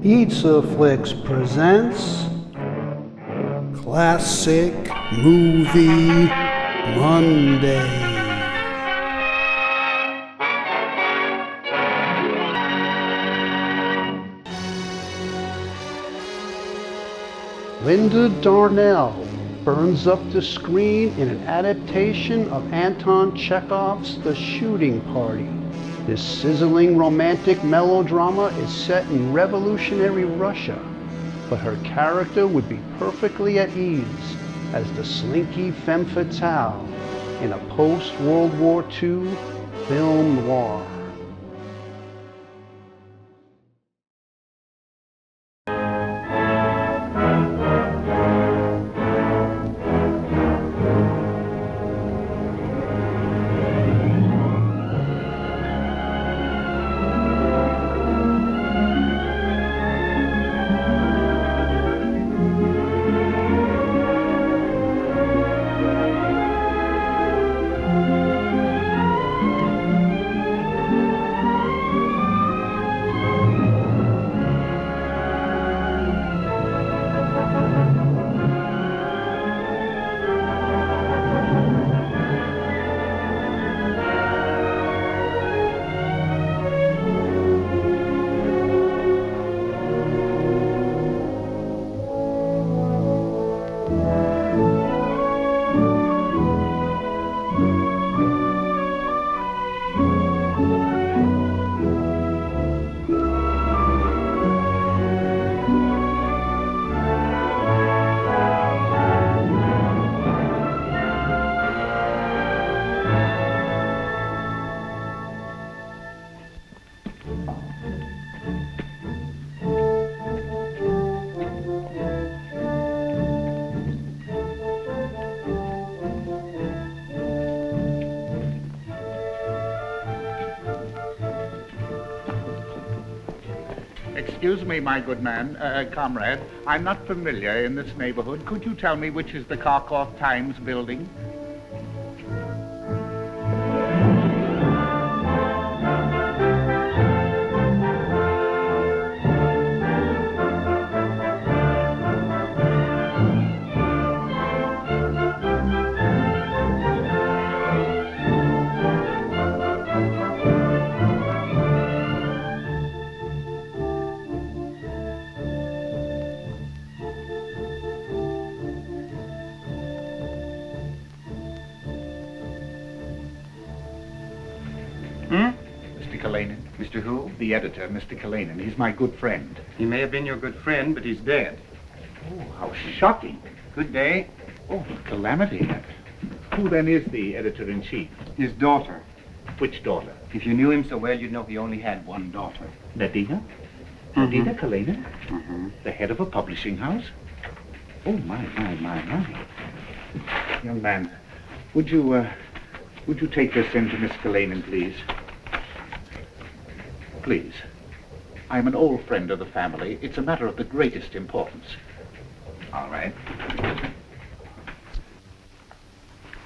PizzaFLIX presents Classic Movie Monday. Linda Darnell burns up the screen in an adaptation of Anton Chekhov's The Shooting Party. This sizzling romantic melodrama is set in revolutionary Russia, but her character would be perfectly at ease as the slinky femme fatale in a post-World War II film noir. Excuse me, my good man, comrade. I'm not familiar in this neighborhood. Could you tell me which is the Kharkov Times building? Mr. Kainan. Mr. who? The editor, Mr. Kainan. He's my good friend. He may have been your good friend, but he's dead. Oh, how shocking. Good day. Oh, calamity. Who then is the editor-in-chief? His daughter. Which daughter? If you knew him so well, you'd know he only had one daughter. Nadina? Nadina Kainan? Mm-hmm. The head of a publishing house? Oh, my. Young man, would you take this in to Miss Kainan, please? Please. I'm an old friend of the family. It's a matter of the greatest importance. All right.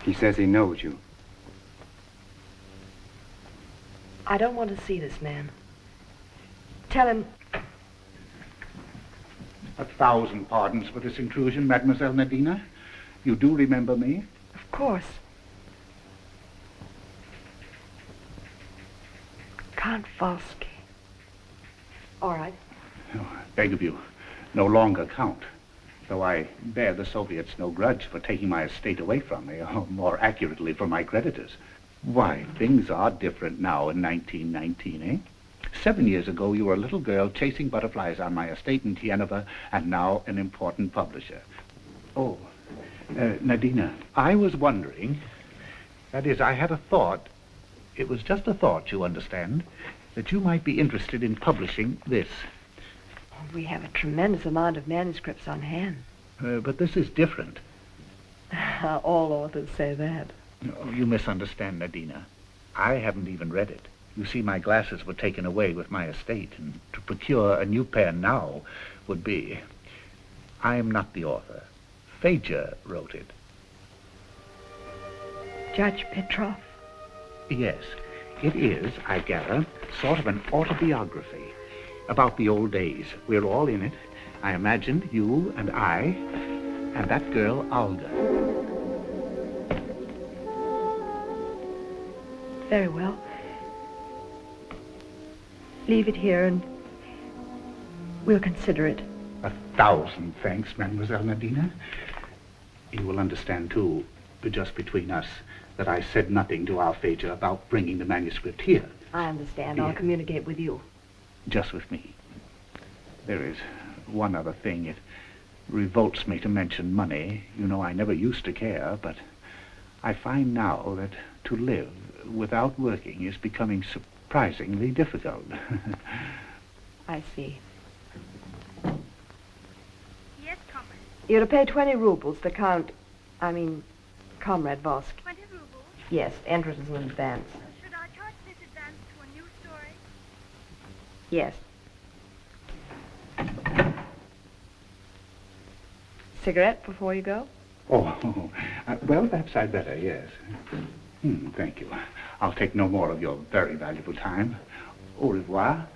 He says he knows you. I don't want to see this man. Tell him... 1,000 pardons for this intrusion, Mademoiselle Nadina. You do remember me? Of course. Count Volsky. All right. Oh, I beg of you, no longer Count. Though I bear the Soviets no grudge for taking my estate away from me, or more accurately, from my creditors. Why, things are different now in 1919, eh? 7 years ago, you were a little girl chasing butterflies on my estate in Tienova, and now an important publisher. Oh, Nadina, I was wondering, that is, I had a thought, it was just a thought, you understand, that you might be interested in publishing this. We have a tremendous amount of manuscripts on hand. But this is different. All authors say that. Oh, you misunderstand, Nadina. I haven't even read it. You see, my glasses were taken away with my estate, and to procure a new pair now would be... I am not the author. Fager wrote it. Judge Petro? Yes. It is, I gather, sort of an autobiography. about the old days. We're all in it. I imagined you and I and that girl, Olga. Very well. Leave it here and we'll consider it. 1,000 thanks, Mademoiselle Nadina. You will understand, too, just between us, that I said nothing to our Fager about bringing the manuscript here. I understand. I'll Yeah. communicate with you. Just with me. There is one other thing. It revolts me to mention money. You know, I never used to care, but I find now that to live without working is becoming surprisingly difficult. I see. Yes, comrade. You're to pay 20 rubles to Comrade Vosi. 20 rubles. Yes, entrance in advance. Should I charge this advance to a new story? Yes. Cigarette before you go? Oh, well, perhaps I'd better, yes. Thank you. I'll take no more of your very valuable time. Au revoir.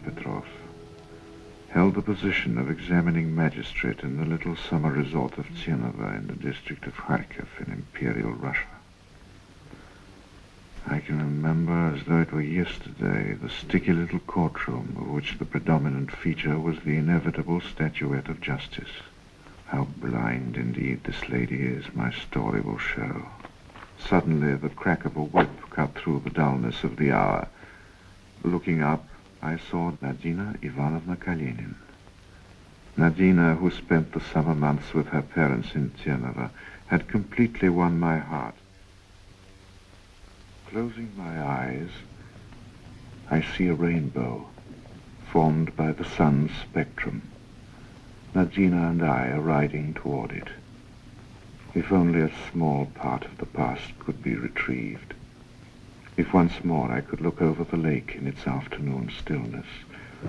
Petro, held the position of examining magistrate in the little summer resort of Tsenova in the district of Kharkiv in Imperial Russia. I can remember as though it were yesterday the sticky little courtroom of which the predominant feature was the inevitable statuette of justice. How blind indeed this lady is, my story will show. Suddenly the crack of a whip cut through the dullness of the hour. Looking up, I saw Nadina Ivanovna Kainan. Nadina, who spent the summer months with her parents in Tsenova, had completely won my heart. Closing my eyes, I see a rainbow formed by the sun's spectrum. Nadina and I are riding toward it. If only a small part of the past could be retrieved. If once more I could look over the lake in its afternoon stillness,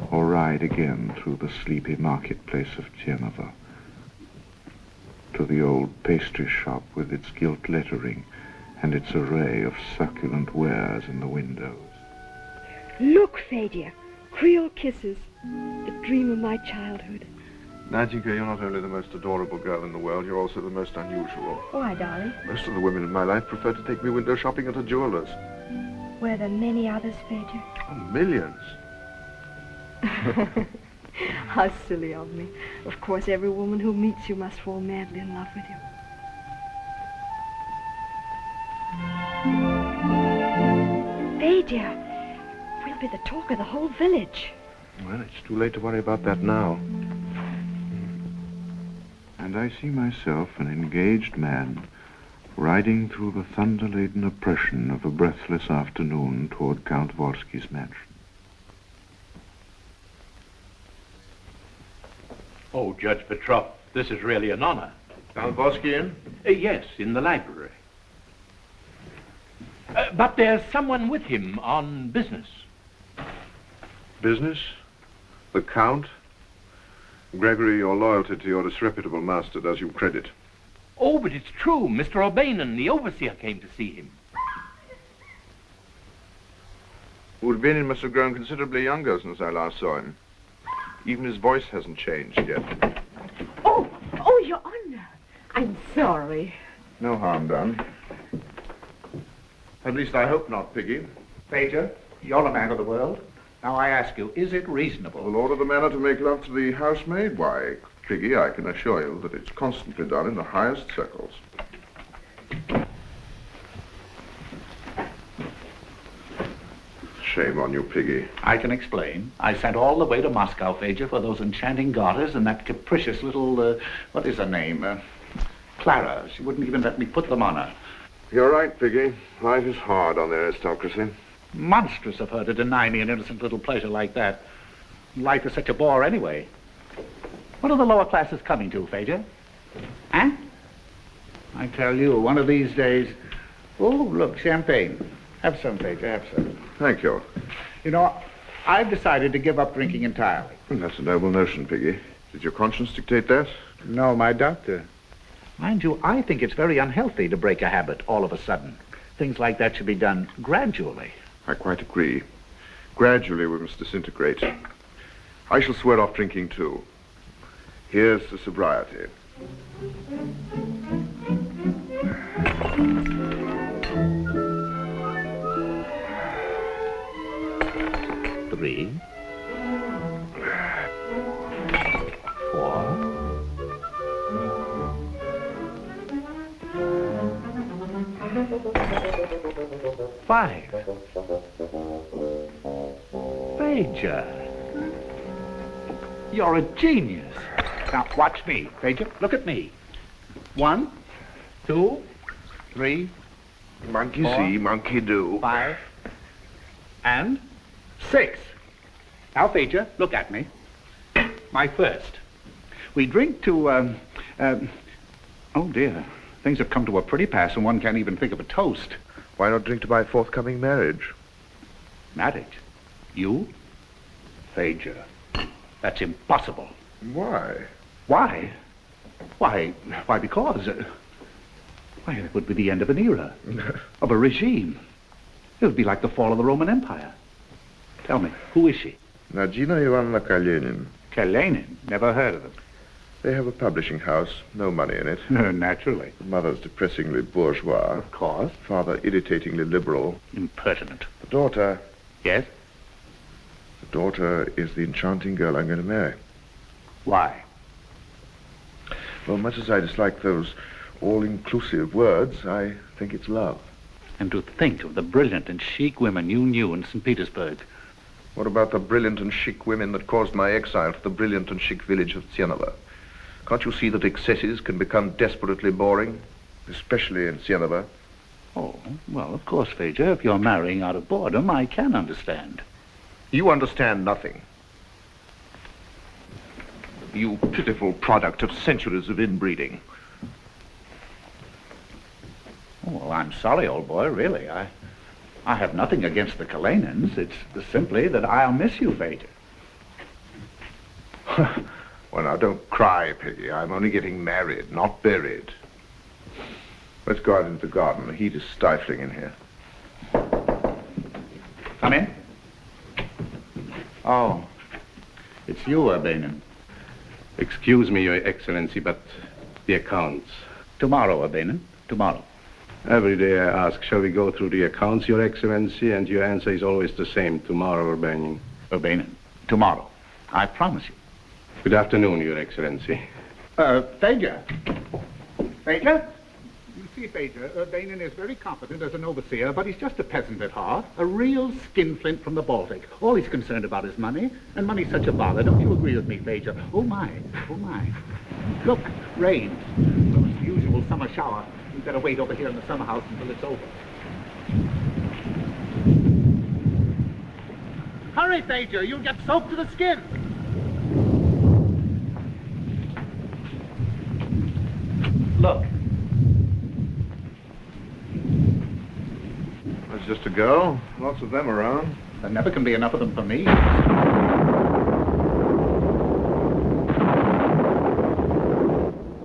or ride again through the sleepy marketplace of Tsenova, to the old pastry shop with its gilt lettering and its array of succulent wares in the windows. Look, Fager, Creole kisses, the dream of my childhood. Ninka, you're not only the most adorable girl in the world, you're also the most unusual. Why, darling? Most of the women in my life prefer to take me window shopping at a jeweler's. Were there many others, Fager? Oh, millions. How silly of me. Of course, every woman who meets you must fall madly in love with you. Fager, we'll be the talk of the whole village. Well, it's too late to worry about that now. And I see myself, an engaged man, riding through the thunder-laden oppression of a breathless afternoon toward Count Vorsky's mansion. Oh, Judge Petro, this is really an honor. Count Voski in? Yes, in the library. But there's someone with him on business. Business? The Count? Gregory, your loyalty to your disreputable master does you credit. Oh, but it's true. Mr. O'Banon, the overseer, came to see him. Urbanin must have grown considerably younger since I last saw him. Even his voice hasn't changed yet. Oh, Your Honor. I'm sorry. No harm done. At least I hope not, Piggy. Fager, you're a man of the world. Now I ask you, is it reasonable? The lord of the manor to make love to the housemaid? Why, Piggy, I can assure you that it's constantly done in the highest circles. Shame on you, Piggy. I can explain. I sent all the way to Moscow, Fager, for those enchanting garters and that capricious little, what is her name? Clara. She wouldn't even let me put them on her. You're right, Piggy. Life is hard on the aristocracy. Monstrous of her to deny me an innocent little pleasure like that. Life is such a bore anyway. What are the lower classes coming to, Fager? Huh? I tell you, one of these days... Oh, look, champagne. Have some, Fager, have some. Thank you. You know, I've decided to give up drinking entirely. That's a noble notion, Piggy. Did your conscience dictate that? No, my doctor. Mind you, I think it's very unhealthy to break a habit all of a sudden. Things like that should be done gradually. I quite agree. Gradually we must disintegrate. I shall swear off drinking too. Here's to sobriety. Three. 4. 5. Fager. You're a genius. Now, watch me, Fager. Look at me. 1, 2, 3, Monkey 4, see, monkey do. 5, and 6. Now, Fager, look at me. My first. We drink to, oh dear. Things have come to a pretty pass and one can't even think of a toast. Why not drink to my forthcoming marriage? Marriage? You? Fager. That's impossible. Why? Why? Why, because... why, it would be the end of an era. Of a regime. It would be like the fall of the Roman Empire. Tell me, who is she? Nadina Ivanovna Kainan. Kainan? Never heard of them. They have a publishing house, no money in it. Naturally. The mother's depressingly bourgeois. Of course. Father irritatingly liberal. Impertinent. The daughter... Yes? The daughter is the enchanting girl I'm going to marry. Why? Well, much as I dislike those all-inclusive words, I think it's love. And to think of the brilliant and chic women you knew in St. Petersburg. What about the brilliant and chic women that caused my exile to the brilliant and chic village of Tsienova? Can't you see that excesses can become desperately boring, especially in Tsienova? Oh, well, of course, Fager, if you're marrying out of boredom, I can understand. You understand nothing. You pitiful product of centuries of inbreeding. Oh, well, I'm sorry, old boy, really. I have nothing against the Kainans. It's simply that I'll miss you, Fager. Well, now, don't cry, Piggy. I'm only getting married, not buried. Let's go out into the garden. The heat is stifling in here. Come in. Oh, it's you, Urbanin. Excuse me, Your Excellency, but the accounts. Tomorrow, Urbanin, tomorrow. Every day I ask, shall we go through the accounts, Your Excellency? And your answer is always the same, tomorrow, Urbanin. Urbanin, tomorrow. I promise you. Good afternoon, Your Excellency. Fager. Fager? You see, Fager, Urbanin is very competent as an overseer, but he's just a peasant at heart, a real skinflint from the Baltic. All he's concerned about is money, and money's such a bother. Don't you agree with me, Fager? Oh, my. Oh, my. Look, rain. Well, it's the usual summer shower. We'd better wait over here in the summer house until it's over. Hurry, Fager. You'll get soaked to the skin. Look. That's just a girl. Lots of them around. There never can be enough of them for me.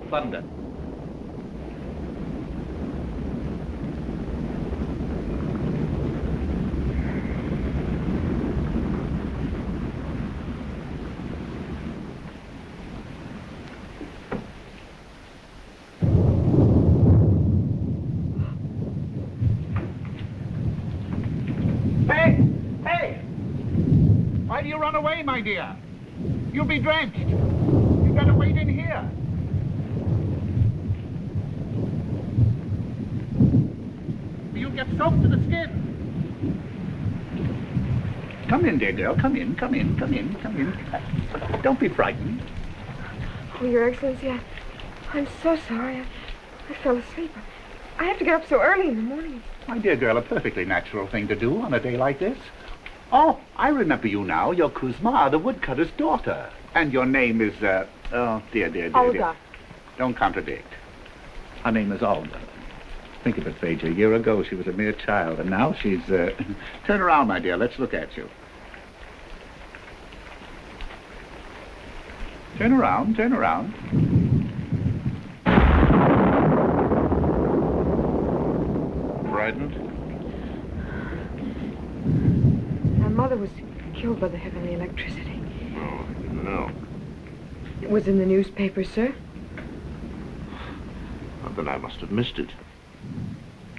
Thunder. Why do you run away, my dear? You'll be drenched. You'd better wait in here. You'll get soaked to the skin. Come in, dear girl. Come in. Don't be frightened. Oh, Your Excellency, I'm so sorry. I fell asleep. I have to get up so early in the morning. My dear girl, a perfectly natural thing to do on a day like this. Oh, I remember you now. You're Kuzma, the woodcutter's daughter. And your name is, oh, dear. Olga. Don't contradict. Her name is Olga. Think of it, Fager. A year ago, she was a mere child, and now she's, Turn around, my dear. Let's look at you. Turn around. Frightened? My mother was killed by the heavenly electricity. Oh, I didn't know. It was in the newspaper, sir. Well, then I must have missed it.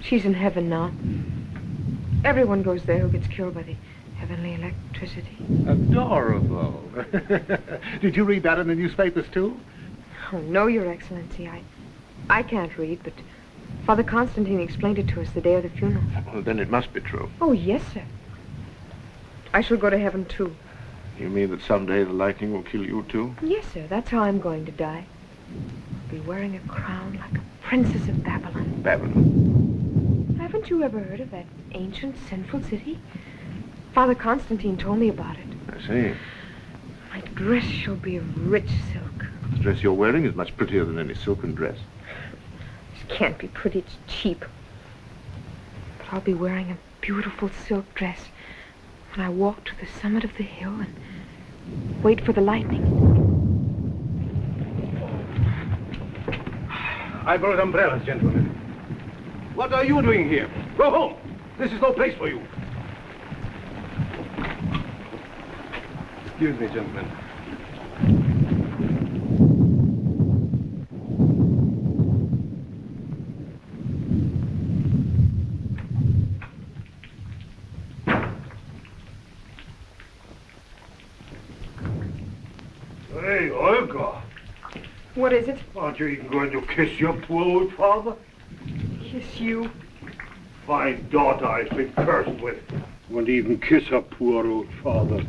She's in heaven now. Everyone goes there who gets killed by the heavenly electricity. Adorable. Did you read that in the newspapers, too? Oh, no, Your Excellency. I can't read, but Father Constantine explained it to us the day of the funeral. Well, then it must be true. Oh, yes, sir. I shall go to heaven, too. You mean that someday the lightning will kill you, too? Yes, sir. That's how I'm going to die. I'll be wearing a crown like a princess of Babylon. Babylon? Haven't you ever heard of that ancient, sinful city? Father Constantine told me about it. I see. My dress shall be of rich silk. The dress you're wearing is much prettier than any silken dress. It can't be pretty, it's cheap. But I'll be wearing a beautiful silk dress when I walk to the summit of the hill and wait for the lightning. I brought umbrellas, gentlemen. What are you doing here? Go home. This is no place for you. Excuse me, gentlemen. Hey, Olga. What is it? Aren't you even going to kiss your poor old father? Kiss you. Fine daughter I've been cursed with. Won't even kiss her poor old father.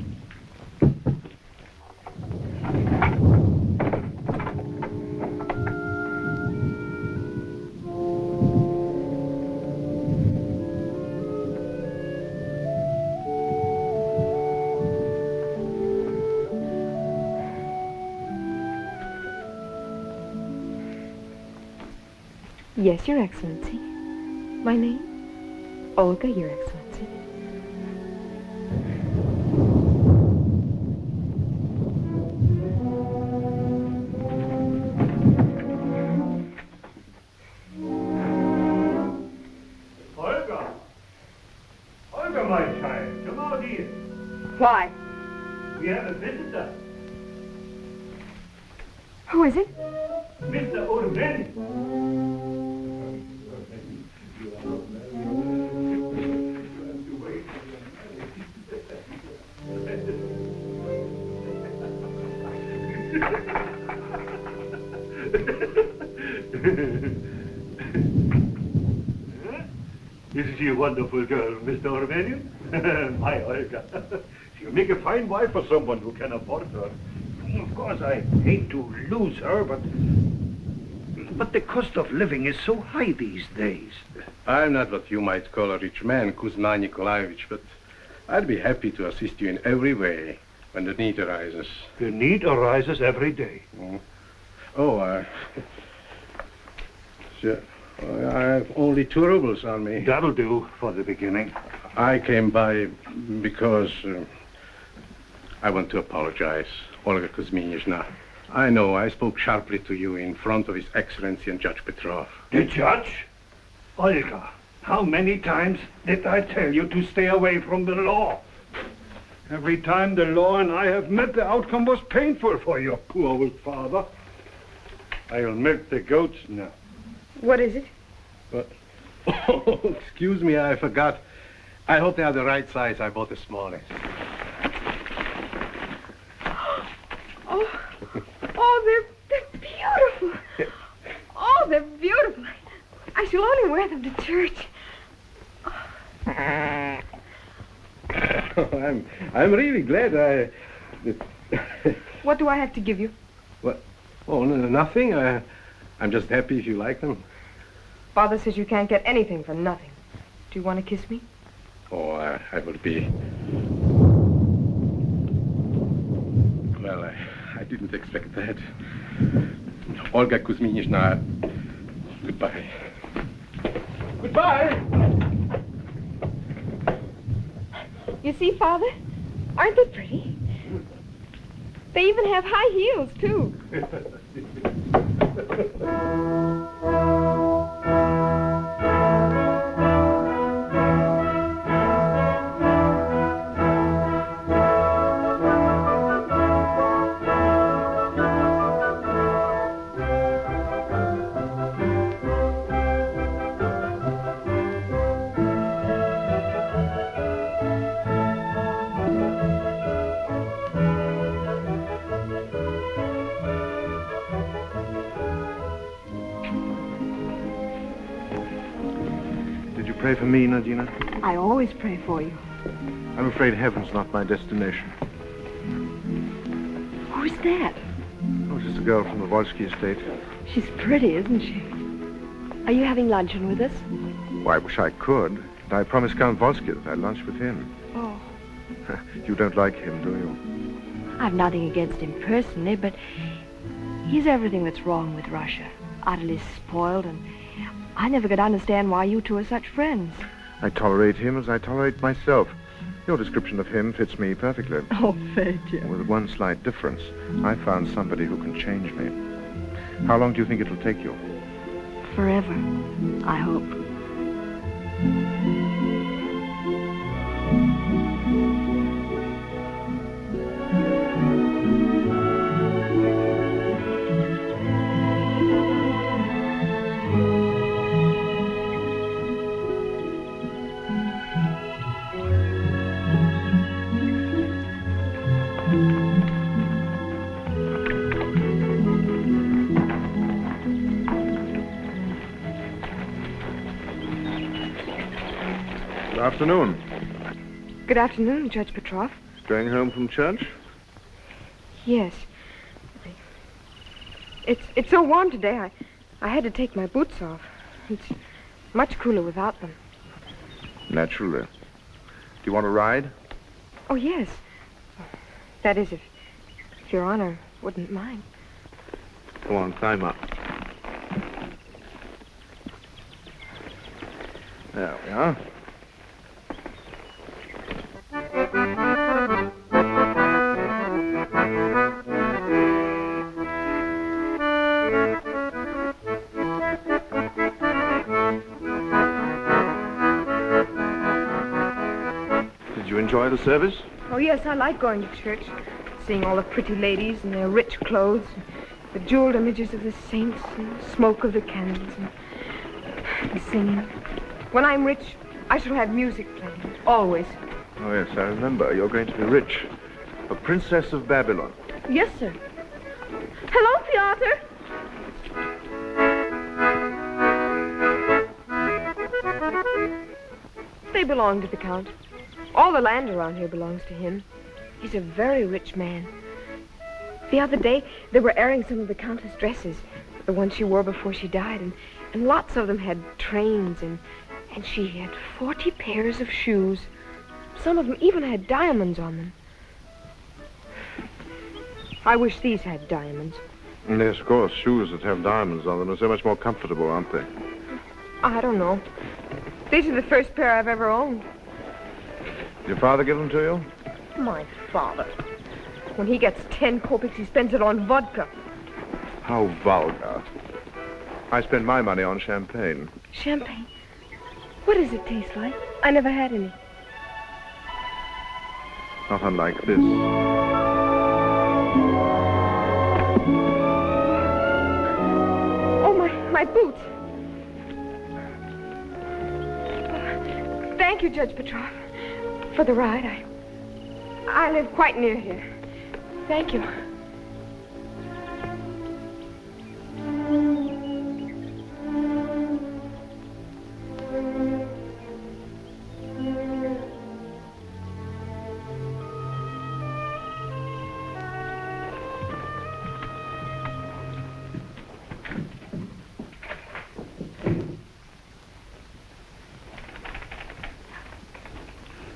Yes, Your Excellency. My name? Olga, Your Excellency. Olga! Olga, my child, come out here. Why? We have a visitor. Who is it? Mr. Orben. Isn't she a wonderful girl, Mr. Orben? My Olga. She'll make a fine wife for someone who can afford her. Of course, I hate to lose her, but the cost of living is so high these days. I'm not what you might call a rich man, Kuzma Nikolaevich, but I'd be happy to assist you in every way when the need arises. The need arises every day. Oh, sure. I have only 2 rubles on me. That'll do for the beginning. I came by because I want to apologize, Olga Kuzminichna. I know I spoke sharply to you in front of His Excellency and Judge Petrov. The judge? Olga, how many times did I tell you to stay away from the law? Every time the law and I have met, the outcome was painful for your poor old father. I'll milk the goats now. What is it? But, oh, excuse me, I forgot. I hope they are the right size. I bought this morning. Oh, they're beautiful. Oh, they're beautiful. I shall only wear them to church. I'm really glad What do I have to give you? What? Oh, no, nothing. I'm just happy if you like them. Father says you can't get anything for nothing. Do you want to kiss me? Oh, I would be... Well, I didn't expect that. Olga Kuzminishna, goodbye. Goodbye! You see, Father? Aren't they pretty? They even have high heels, too. Pray for me, Nadina? I always pray for you. I'm afraid heaven's not my destination. Who's that? Oh, just a girl from the Vosi estate. She's pretty, isn't she? Are you having luncheon with us? Well, I wish I could. I promised Count Vosi that I'd lunch with him. Oh. You don't like him, do you? I've nothing against him personally, but he's everything that's wrong with Russia. Utterly spoiled, and I never could understand why you two are such friends. I tolerate him as I tolerate myself. Your description of him fits me perfectly. Oh, Fager. With one slight difference. I found somebody who can change me. How long do you think it'll take you? Forever, I hope. Good afternoon. Good afternoon, Judge Petrov. Going home from church? Yes. It's so warm today, I had to take my boots off. It's much cooler without them. Naturally. Do you want a ride? Oh, yes. That is, if Your Honor wouldn't mind. Go on, climb up. There we are. Did you enjoy the service? Oh, yes, I like going to church. Seeing all the pretty ladies in their rich clothes, the jeweled images of the saints, and the smoke of the candles, and the singing. When I'm rich, I shall have music playing, always. Oh, yes, I remember. You're going to be rich. A princess of Babylon. Yes, sir. Hello, Piotr. They belong to the Count. All the land around here belongs to him. He's a very rich man. The other day, they were airing some of the Countess' dresses, the ones she wore before she died, and lots of them had trains, and she had 40 pairs of shoes. Some of them even had diamonds on them. I wish these had diamonds. Yes, of course. Shoes that have diamonds on them are so much more comfortable, aren't they? I don't know. These are the first pair I've ever owned. Did your father give them to you? My father. When he gets 10 kopecks, he spends it on vodka. How vulgar. I spend my money on champagne. Champagne? What does it taste like? I never had any. Not unlike this. Oh, my boots. Thank you, Judge Petrov, for the ride. I live quite near here. Thank you.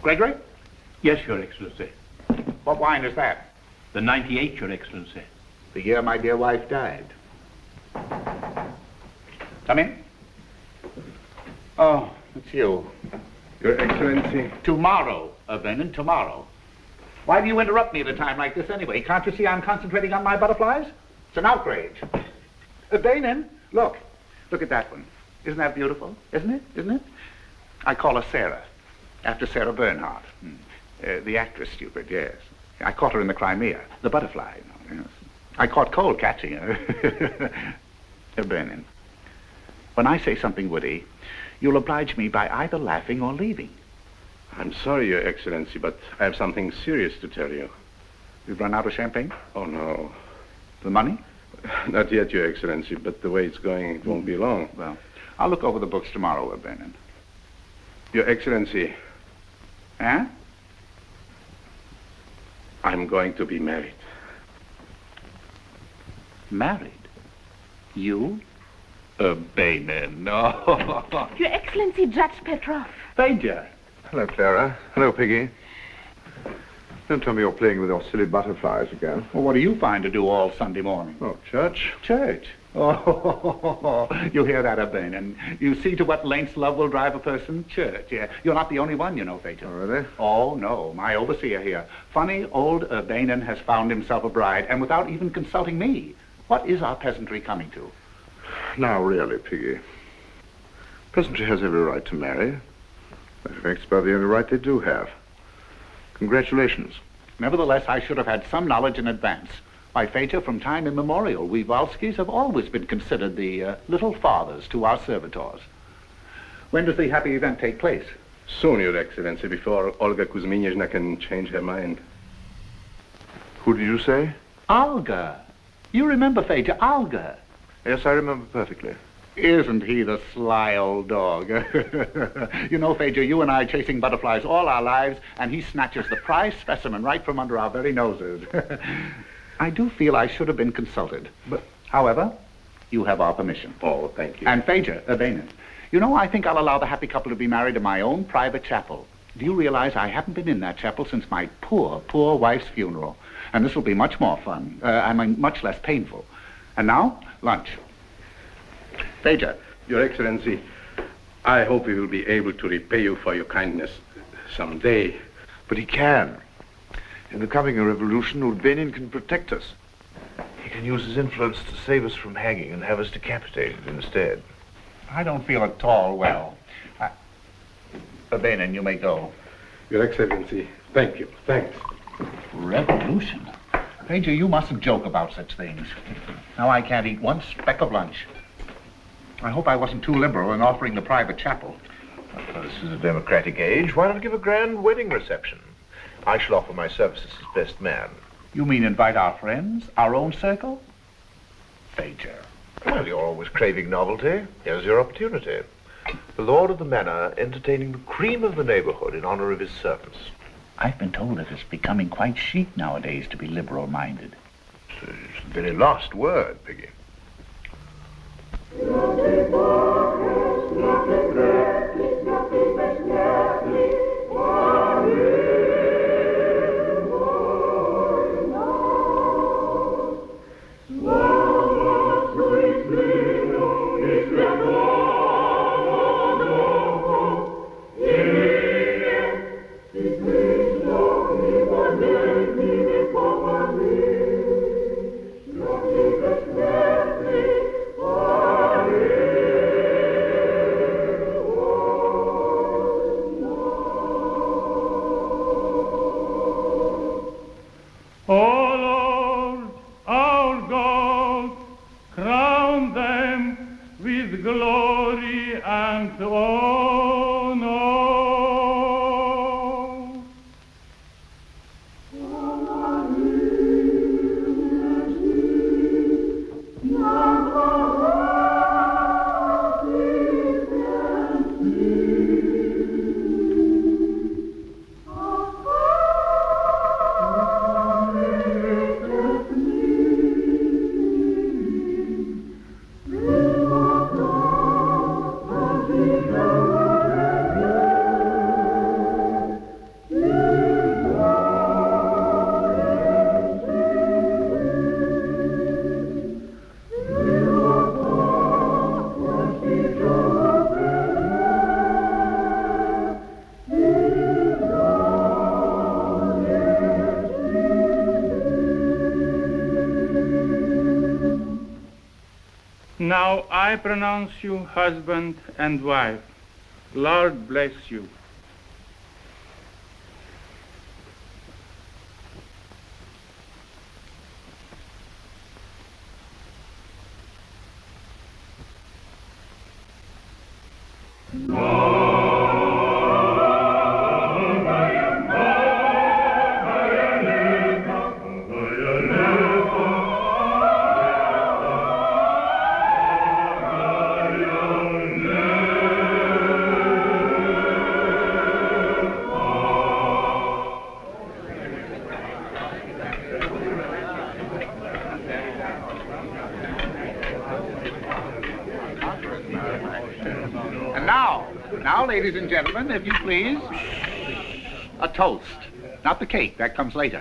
Gregory? Yes, Your Excellency. What wine is that? The 98, Your Excellency. The year my dear wife died. Come in. Oh, it's you. Your Excellency. Tomorrow, Venin, tomorrow. Why do you interrupt me at a time like this anyway? Can't you see I'm concentrating on my butterflies? It's an outrage. Venin, look. Look at that one. Isn't that beautiful? Isn't it? Isn't it? I call her Sarah, after Sarah Bernhardt. The actress, stupid, yes. I caught her in the Crimea, the butterfly. Yes. I caught cold catching her. Venin, when I say something witty, you'll oblige me by either laughing or leaving. I'm sorry, Your Excellency, but I have something serious to tell you. You've run out of champagne? Oh, no. The money? Not yet, Your Excellency, but the way it's going, it won't be long. Well, I'll look over the books tomorrow, Venin. Your Excellency. Huh? I'm going to be married. Married? You? Venin, no. Your Excellency, Judge Petro. Fager. Hello, Clara. Hello, Piggy. Don't tell me you're playing with your silly butterflies again. Well, what do you find to do all Sunday morning? Oh, church. Church. Oh, you hear that, Venin? You see to what lengths love will drive a person? Church, yeah. You're not the only one, you know, Fager. Oh, really? Oh, no. My overseer here. Funny old Venin has found himself a bride, and without even consulting me. What is our peasantry coming to? Now, really, Piggy. Peasantry has every right to marry. In fact, it's about the only right they do have. Congratulations. Nevertheless, I should have had some knowledge in advance. Why, Fager, from time immemorial, we Volskys have always been considered the little fathers to our servitors. When does the happy event take place? Soon, Your Excellency, before Olga Kuzminichna can change her mind. Who did you say? Olga. You remember, Fager, Olga. Yes, I remember perfectly. Isn't he the sly old dog? You know, Fager, you and I chasing butterflies all our lives, and he snatches the prize specimen right from under our very noses. I do feel I should have been consulted. But, however, you have our permission. Oh, thank you. And Fager, Venin, you know, I think I'll allow the happy couple to be married in my own private chapel. Do you realize I haven't been in that chapel since my poor, poor wife's funeral? And this will be much more fun. Much less painful. And now, lunch. Fager. Your Excellency, I hope we will be able to repay you for your kindness someday. But he can. In the coming revolution, old Benin can protect us. He can use his influence to save us from hanging and have us decapitated instead. I don't feel at all well. Benin, you may go. Your Excellency, thank you. Thanks. Revolution? Fager, you mustn't joke about such things. Now I can't eat one speck of lunch. I hope I wasn't too liberal in offering the private chapel. Well, this is a democratic age. Why not give a grand wedding reception? I shall offer my services as best man. You mean invite our friends? Our own circle? Fager. Well, you're always craving novelty. Here's your opportunity. The lord of the manor entertaining the cream of the neighborhood in honor of his servants. I've been told that it's becoming quite chic nowadays to be liberal-minded. It's the very last word, Piggy. Viva Now I pronounce you husband and wife. Lord bless you. Now, ladies and gentlemen, if you please, a toast. Not the cake, that comes later.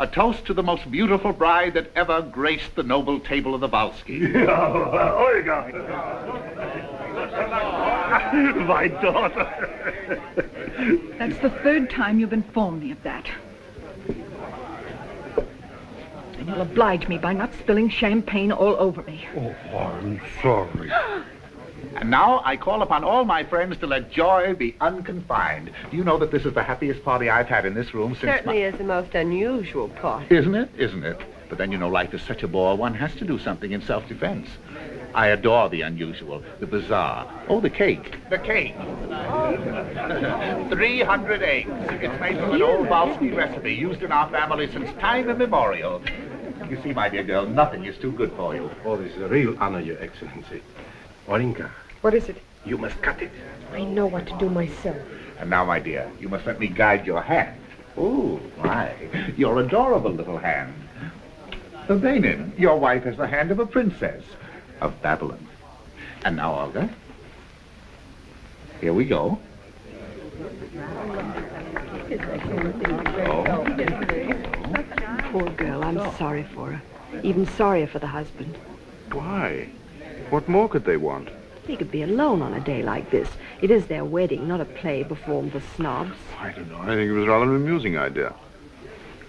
A toast to the most beautiful bride that ever graced the noble table of the Vosi. My daughter. That's the third time you've informed me of that. And you'll oblige me by not spilling champagne all over me. Oh, I'm sorry. And now I call upon all my friends to let joy be unconfined. Do you know that this is the happiest party I've had in this room since... Certainly is the most unusual party. Isn't it? Isn't it? But then, you know, life is such a bore, one has to do something in self-defense. I adore the unusual, the bizarre. Oh, the cake. The cake. 300 eggs. It's made from an old Vosi recipe used in our family since time immemorial. You see, my dear girl, nothing is too good for you. Oh, this is a real honor, Your Excellency. Ninka, What is it? you must cut it. I know what to do myself. And now, my dear, you must let me guide your hand. Oh, my. Your adorable little hand. Benin, your wife has the hand of a princess of Babylon. And now, Olga, here we go. Poor girl, I'm sorry for her. Even sorrier for the husband. Why? What more could they want? He could be alone on a day like this. It is their wedding, not a play performed for snobs. I don't know. I think it was rather an amusing idea.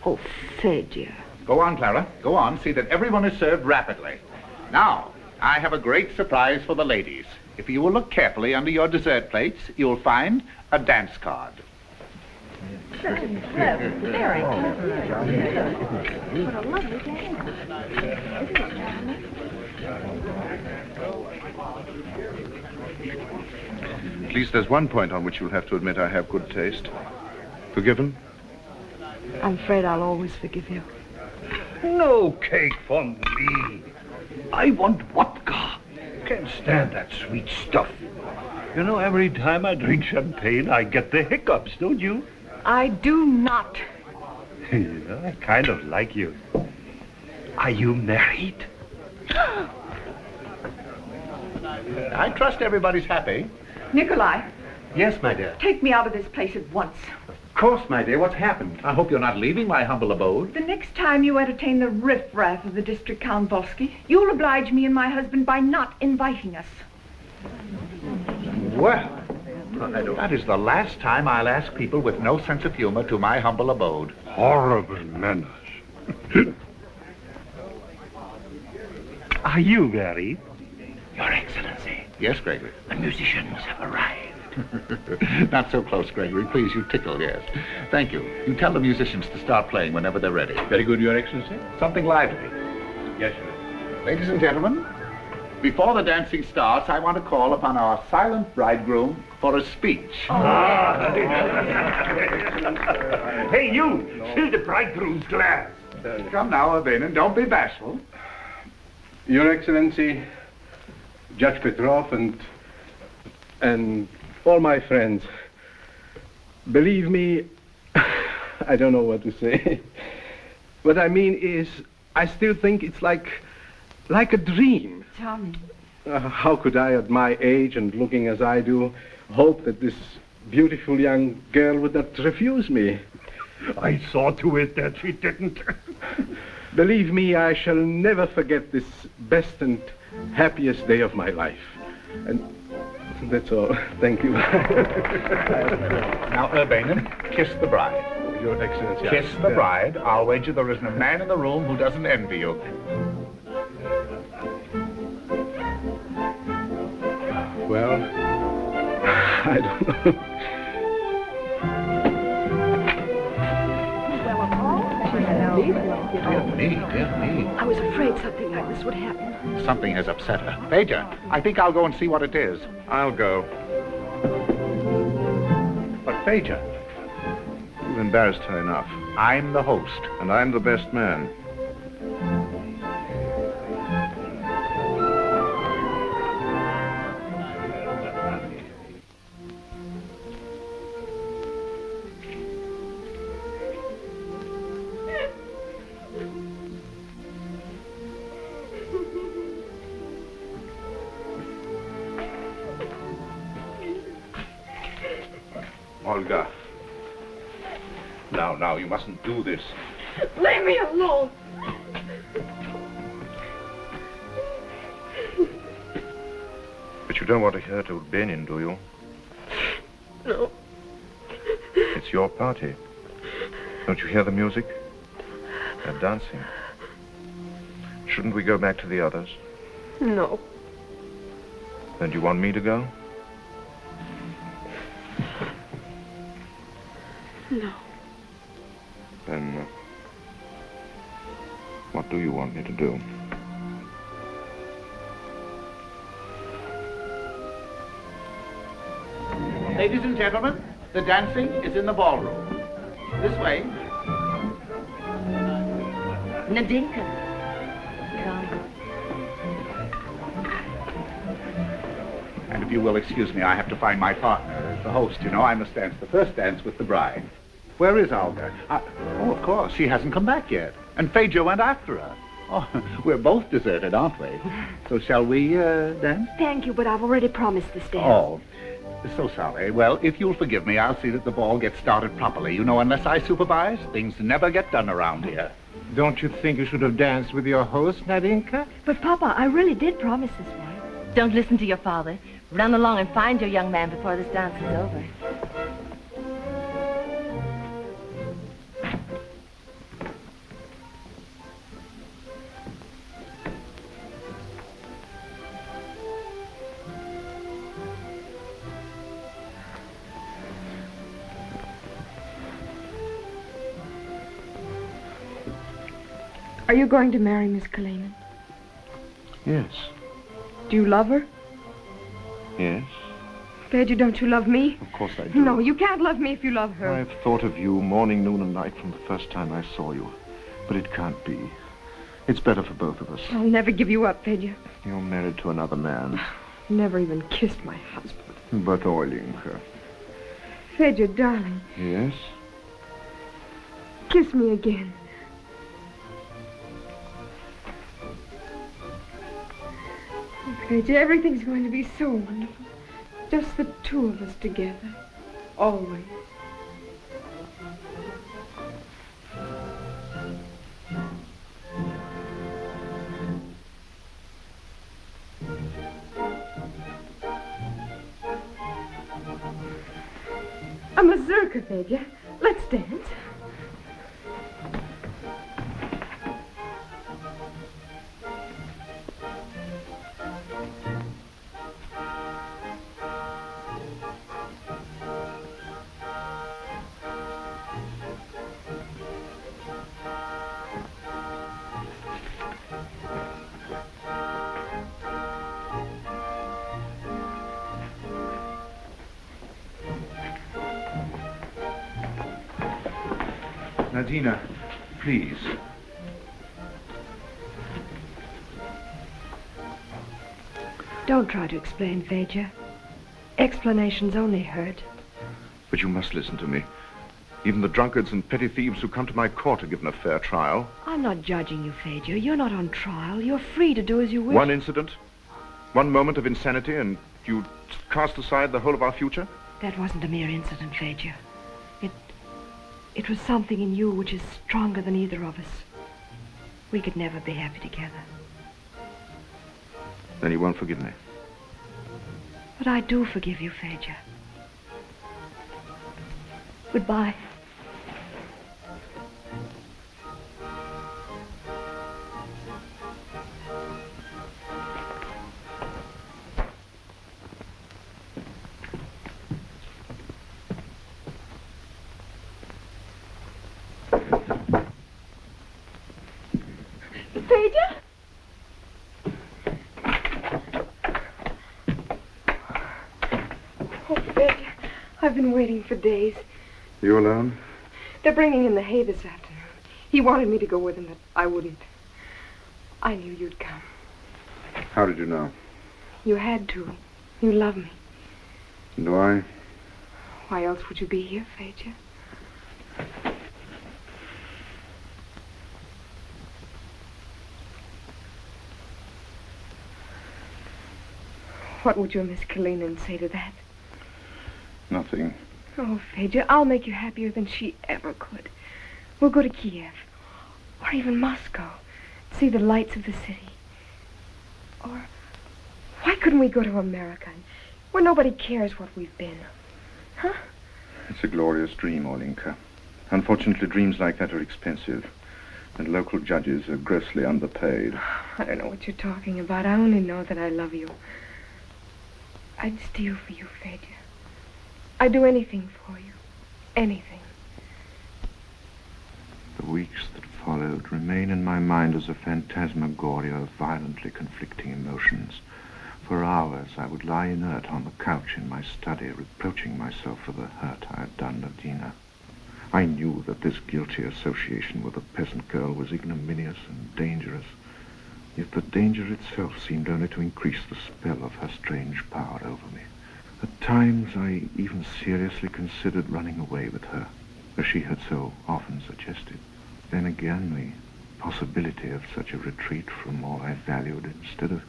Oh, Fager. Go on, Clara. Go on. See that everyone is served rapidly. Now, I have a great surprise for the ladies. If you will look carefully under your dessert plates, you'll find a dance card. Very What a lovely dance. At least there's one point on which you'll have to admit I have good taste. Forgiven? I'm afraid I'll always forgive you. No cake for me. I want vodka. Can't stand that sweet stuff. You know, every time I drink champagne, I get the hiccups, don't you? I do not. You know, I kind of like you. Are you married? I trust everybody's happy. Nikolai, Yes, my dear. take me out of this place at once. Of course, my dear. What's happened? I hope you're not leaving my humble abode. The next time you entertain the riffraff of the district Count Vosi, you'll oblige me and my husband by not inviting us. Well, that is the last time I'll ask people with no sense of humor to my humble abode. Horrible manners. Are you married? Your Excellency. Yes, Gregory. The musicians have arrived. Not so close, Gregory. Please, you tickle, yes. Thank you. You tell the musicians to start playing whenever they're ready. Very good, Your Excellency. Something lively. Yes, sir. Ladies and gentlemen, before the dancing starts, I want to call upon our silent bridegroom for a speech. Hey, you! Fill the bridegroom's glass. Come now, Urban, and don't be bashful. Your Excellency, Judge Petrov and all my friends, believe me, I don't know what to say. What I mean is, I still think it's like a dream. Tell me. How could I, at my age and looking as I do, hope that this beautiful young girl would not refuse me? I saw to it that she didn't. Believe me, I shall never forget this best and happiest day of my life. And that's all. Thank you. Now, Urbanen, kiss the bride. Your Excellency. Kiss the bride. I'll wager there isn't a man in the room who doesn't envy you. Well, I don't know. Dear me. I was afraid something like this would happen. Something has upset her. Fager, I think I'll go and see what it is. I'll go. But Fager, You've embarrassed her enough. I'm the host. And I'm the best man. Olga. Now, you mustn't do this. Leave me alone. But you don't want to hurt old Benin, do you? No. It's your party. Don't you hear the music? They're dancing. Shouldn't we go back to the others? No. Then do you want me to go? No. Then, what do you want me to do? Ladies and gentlemen, the dancing is in the ballroom. This way. Ninka. Come. And if you will excuse me, I have to find my partner. As the host, you know, I must dance the first dance with the bride. Where is Olga? Oh, of course, she hasn't come back yet. And Fager went after her. Oh, we're both deserted, aren't we? So shall we dance? Thank you, but I've already promised this dance. Oh, so sorry. Well, if you'll forgive me, I'll see that the ball gets started properly. You know, unless I supervise, things never get done around here. Don't you think you should have danced with your host, Nadinka? But, Papa, I really did promise this one. Don't listen to your father. Run along and find your young man before this dance is over. Are you going to marry Miss Kainan? Yes. Do you love her? Yes. Fager, don't you love me? Of course I do. No, you can't love me if you love her. I've thought of you morning, noon, and night from the first time I saw you. But it can't be. It's better for both of us. I'll never give you up, Fager. You're married to another man. Never even kissed my husband. But Oilinka. Fager, darling, Yes? kiss me again. Fager, everything's going to be so wonderful. Just the two of us together. Always. I'm a Sirk, Fager. Let's dance. Nadina, please. Don't try to explain, Fager. Explanations only hurt. But you must listen to me. Even the drunkards and petty thieves who come to my court are given a fair trial. I'm not judging you, Fager. You're not on trial. You're free to do as you wish. One incident, one moment of insanity, and you cast aside the whole of our future? That wasn't a mere incident, Fager. It was something in you which is stronger than either of us. We could never be happy together. Then you won't forgive me. But I do forgive you, Fager. Goodbye. Fager? Oh, Fager, I've been waiting for days. You alone? They're bringing in the hay this afternoon. He wanted me to go with him, but I wouldn't. I knew you'd come. How did you know? You had to. You love me. Do I? Why else would you be here, Fager? What would your Miss Kainan say to that? Nothing. Oh, Fager, I'll make you happier than she ever could. We'll go to Kiev, or even Moscow, see the lights of the city. Or why couldn't we go to America, where nobody cares what we've been? Huh? It's a glorious dream, Ninka. Unfortunately, dreams like that are expensive, and local judges are grossly underpaid. I don't know what you're talking about. I only know that I love you. I'd steal for you, Fager. I'd do anything for you. Anything. The weeks that followed remain in my mind as a phantasmagoria of violently conflicting emotions. For hours I would lie inert on the couch in my study, reproaching myself for the hurt I had done Nadina. I knew that this guilty association with a peasant girl was ignominious and dangerous, yet the danger itself seemed only to increase the spell of her strange power over me. At times I even seriously considered running away with her, as she had so often suggested. Then again, the possibility of such a retreat from all I valued, instead of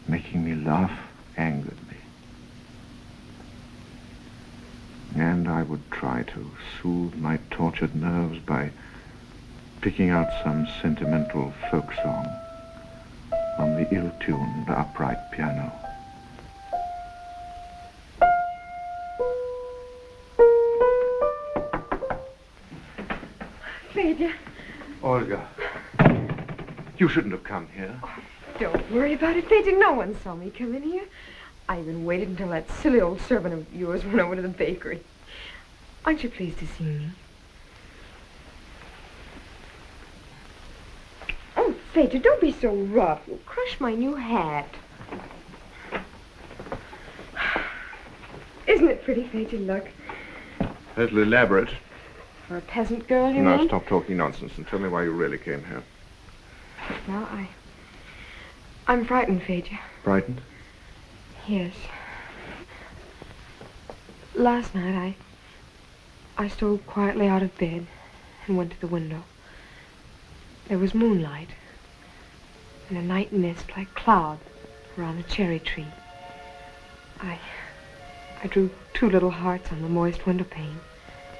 making me laugh, angered me. And I would try to soothe my tortured nerves by picking out some sentimental folk song on the ill-tuned upright piano. Fager. Olga, you shouldn't have come here. Oh, don't worry about it, Fager. No one saw me come in here. I even waited until that silly old servant of yours went over to the bakery. Aren't you pleased to see me? Oh, Fager, don't be so rough. You'll crush my new hat. Isn't it pretty, Fager? Look. A little elaborate. For a peasant girl, you mean? Now stop talking nonsense and tell me why you really came here. Well, I'm frightened, Fager. Frightened? Yes. Last night, I stole quietly out of bed and went to the window. There was moonlight and a night mist like cloud around a cherry tree. I drew two little hearts on the moist window pane.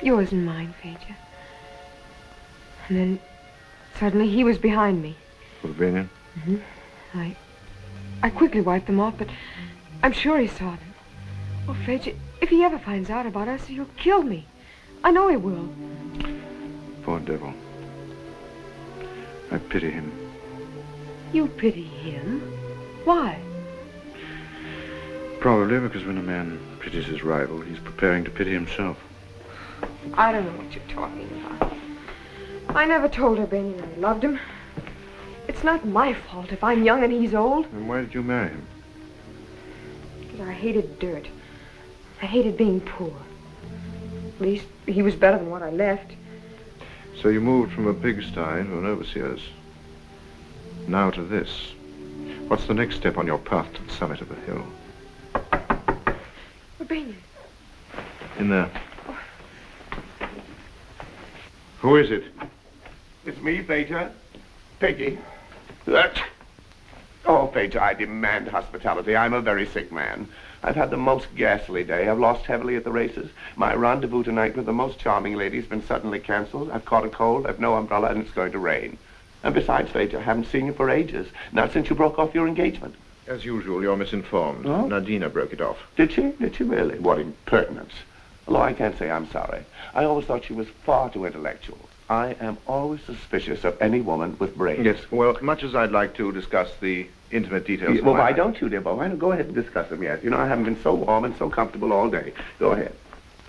Yours and mine, Fager. And then suddenly he was behind me. Albanian? Mm-hmm. I quickly wiped them off, but I'm sure he saw them. Oh, Fager, if he ever finds out about us, he'll kill me. I know he will. Poor devil. I pity him. You pity him? Why? Probably because when a man pities his rival, he's preparing to pity himself. I don't know what you're talking about. I never told Albanian I loved him. It's not my fault if I'm young and he's old. Then why did you marry him? Because I hated dirt. I hated being poor. At least he was better than what I left. So you moved from a pigsty to an overseer's. Now to this. What's the next step on your path to the summit of the hill? Albanian. In there. Who is it? It's me, Fager. Peggy. Oh, Fager, I demand hospitality. I'm a very sick man. I've had the most ghastly day. I've lost heavily at the races. My rendezvous tonight with the most charming lady has been suddenly cancelled. I've caught a cold, I've no umbrella, and it's going to rain. And besides, Fager, I haven't seen you for ages. Not since you broke off your engagement. As usual, you're misinformed. Oh? Nadina broke it off. Did she? Did she really? What impertinence. Although I can't say I'm sorry. I always thought she was far too intellectual. I am always suspicious of any woman with brains. Yes, well, much as I'd like to discuss the intimate details of well, my why life. don't you, dear boy? Go ahead and discuss them, yes. You know, I haven't been so warm and so comfortable all day. Go ahead.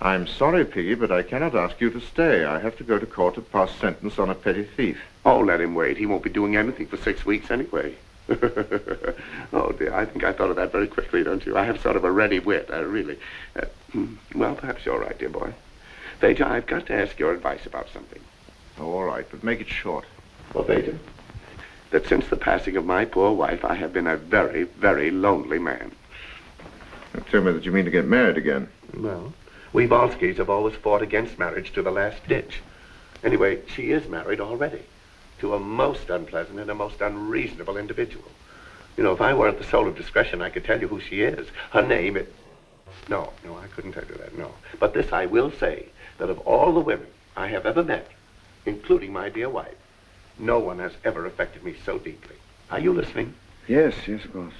I'm sorry, Piggy, but I cannot ask you to stay. I have to go to court to pass sentence on a petty thief. Oh, let him wait. He won't be doing anything for 6 weeks anyway. Oh, dear, I think I thought of that very quickly, don't you? I have sort of a ready wit, really. Well, perhaps you're right, dear boy. Fager, I've got to ask your advice about something. Oh, all right, but make it short. Well, Fager, that since the passing of my poor wife, I have been a very, very lonely man. Now, tell me that you mean to get married again. Well, we Volskys have always fought against marriage to the last ditch. Anyway, she is married already to a most unpleasant and a most unreasonable individual. You know, if I weren't the soul of discretion, I could tell you who she is. Her name is... No, I couldn't tell you that, no. But this I will say, that of all the women I have ever met, including my dear wife, no one has ever affected me so deeply. Are you listening? Yes, boss.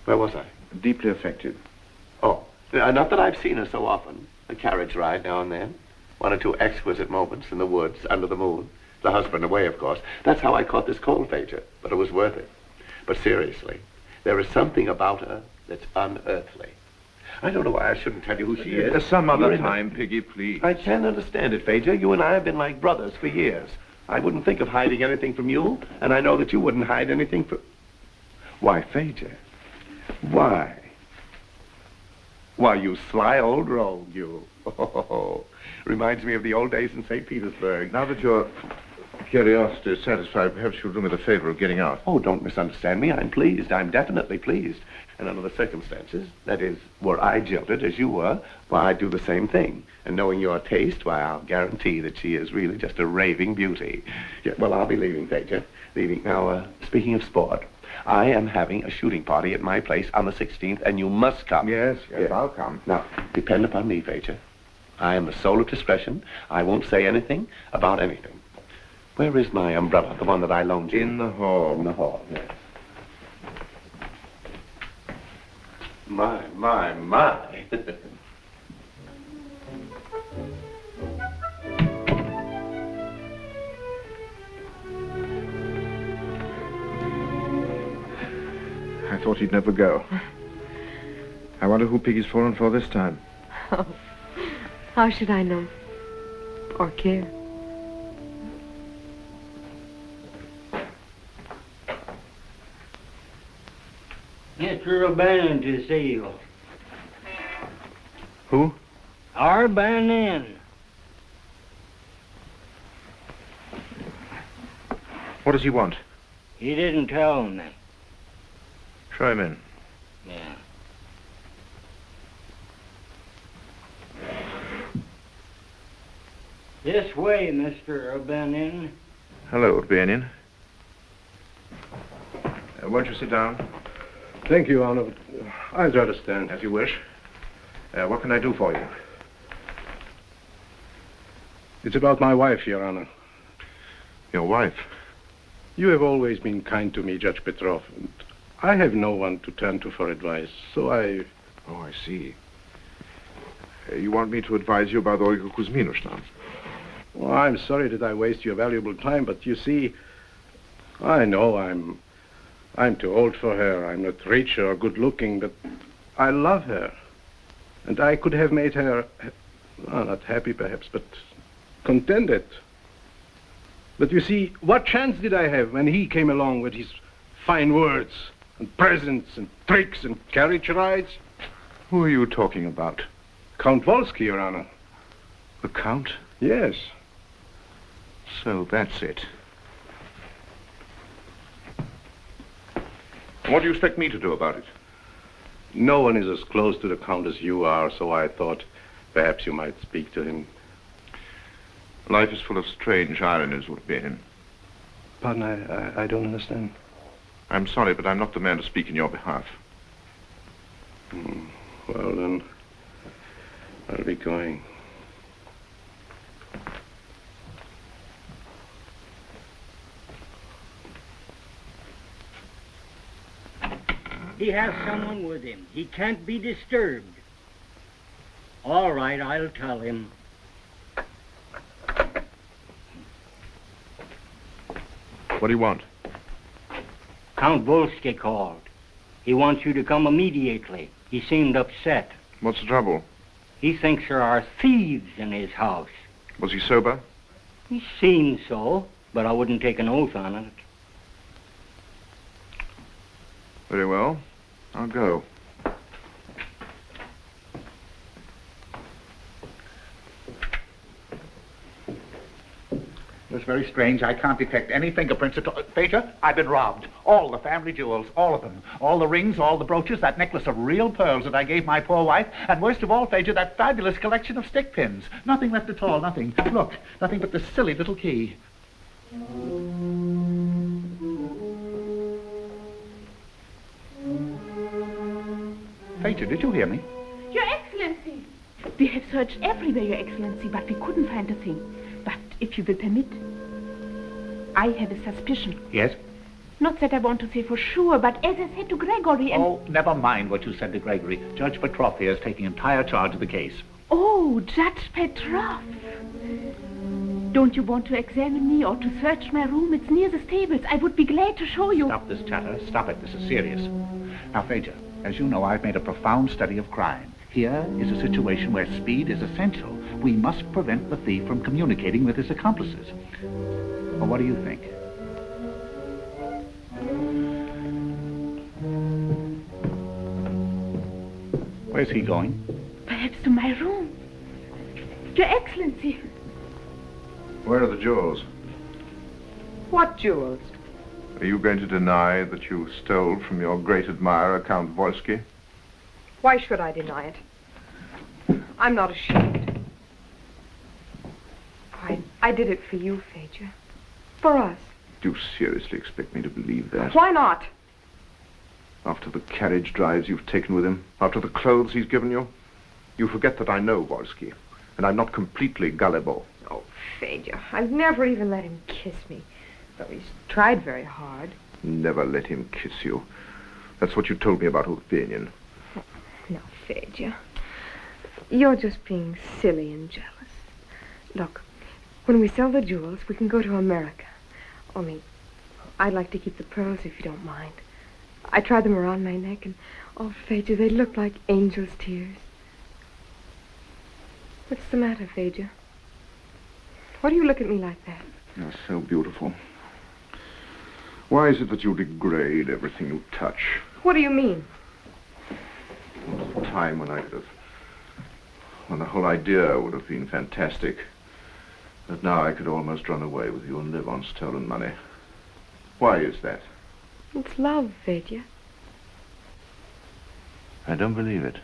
Where was I? Deeply affected. Oh, not that I've seen her so often. A carriage ride now and then. 1 or 2 exquisite moments in the woods, under the moon. The husband away, of course. That's how I caught this cold, Fager, but it was worth it. But seriously, there is something about her that's unearthly. I don't know why I shouldn't tell you who she is. Some other time, Piggy, please. I can't understand it, Fager. You and I have been like brothers for years. I wouldn't think of hiding anything from you, and I know that you wouldn't hide anything from... Why, Fager? Why? Why, you sly old rogue, you. Oh, reminds me of the old days in St. Petersburg. Now that your curiosity is satisfied, perhaps you'll do me the favor of getting out. Oh, don't misunderstand me. I'm pleased. I'm definitely pleased. And under the circumstances, that is, were I jilted as you were, why, I'd do the same thing. And knowing your taste, why, I'll guarantee that she is really just a raving beauty. Yeah, well, I'll be leaving, Fager. Leaving. Now, speaking of sport, I am having a shooting party at my place on the 16th, and you must come. Yes, I'll come. Now, depend upon me, Fager. I am the soul of discretion. I won't say anything about anything. Where is my umbrella, the one that I loaned you? In the hall. In the hall, yes. My. I thought he'd never go. I wonder who Piggy's fallen for this time. Oh, how should I know? Or care? Mr. O'Bannon to see you. Who? Our Bannon. What does he want? He didn't tell me. Show him in. Yeah. This way, Mr. O'Bannon. Hello, O'Bannon. Won't you sit down? Thank you, Honor. I'd rather stand. As you wish. What can I do for you? It's about my wife, Your Honor. Your wife? You have always been kind to me, Judge Petrov, and I have no one to turn to for advice, so I... Oh, I see. You want me to advise you about Olga Kuzminovna? Well, I'm sorry that I waste your valuable time, but you see, I know I'm too old for her. I'm not rich or good-looking, but I love her. And I could have made her, well, not happy perhaps, but contented. But you see, what chance did I have when he came along with his fine words and presents and tricks and carriage rides? Who are you talking about? Count Volsky, Your Honor. The Count? Yes. So that's it. What do you expect me to do about it? No one is as close to the Count as you are, so I thought perhaps you might speak to him. Life is full of strange ironies, O'Bannon. Pardon, I don't understand. I'm sorry, but I'm not the man to speak in your behalf. Well, then, I'll be going. He has someone with him. He can't be disturbed. All right, I'll tell him. What do you want? Count Volsky called. He wants you to come immediately. He seemed upset. What's the trouble? He thinks there are thieves in his house. Was he sober? He seems so, but I wouldn't take an oath on it. Very well. I'll go. It's very strange. I can't detect any fingerprints at all. Fager, I've been robbed. All the family jewels, all of them. All the rings, all the brooches, that necklace of real pearls that I gave my poor wife. And worst of all, Fager, that fabulous collection of stick pins. Nothing left at all, nothing. Look, nothing but this silly little key. Fager, did you hear me? Your Excellency! We have searched everywhere, Your Excellency, but we couldn't find a thing. But if you will permit, I have a suspicion. Yes? Not that I want to say for sure, but as I said to Gregory and... Oh, never mind what you said to Gregory. Judge Petro here is taking entire charge of the case. Oh, Judge Petro. Don't you want to examine me or to search my room? It's near the stables. I would be glad to show you. Stop this chatter. Stop it. This is serious. Now, Fager, as you know, I've made a profound study of crime. Here is a situation where speed is essential. We must prevent the thief from communicating with his accomplices. Well, what do you think? Where's he going? Perhaps to my room. Your Excellency. Where are the jewels? What jewels? Are you going to deny that you stole from your great admirer, Count Vosi? Why should I deny it? I'm not ashamed. I did it for you, Fager. For us. Do you seriously expect me to believe that? Why not? After the carriage drives you've taken with him, after the clothes he's given you, you forget that I know Vosi, and I'm not completely gullible. Oh, Fager, I've never even let him kiss me, though he's tried very hard. Never let him kiss you. That's what you told me about Horton. No, Fager. You're just being silly and jealous. Look, when we sell the jewels, we can go to America. Only, I'd like to keep the pearls if you don't mind. I tried them around my neck, and, oh, Fager, they look like angel's tears. What's the matter, Fager? Why do you look at me like that? You're so beautiful. Why is it that you degrade everything you touch? What do you mean? There was a time when when the whole idea would have been fantastic. But now I could almost run away with you and live on stolen money. Why is that? It's love, Fager. I don't believe it.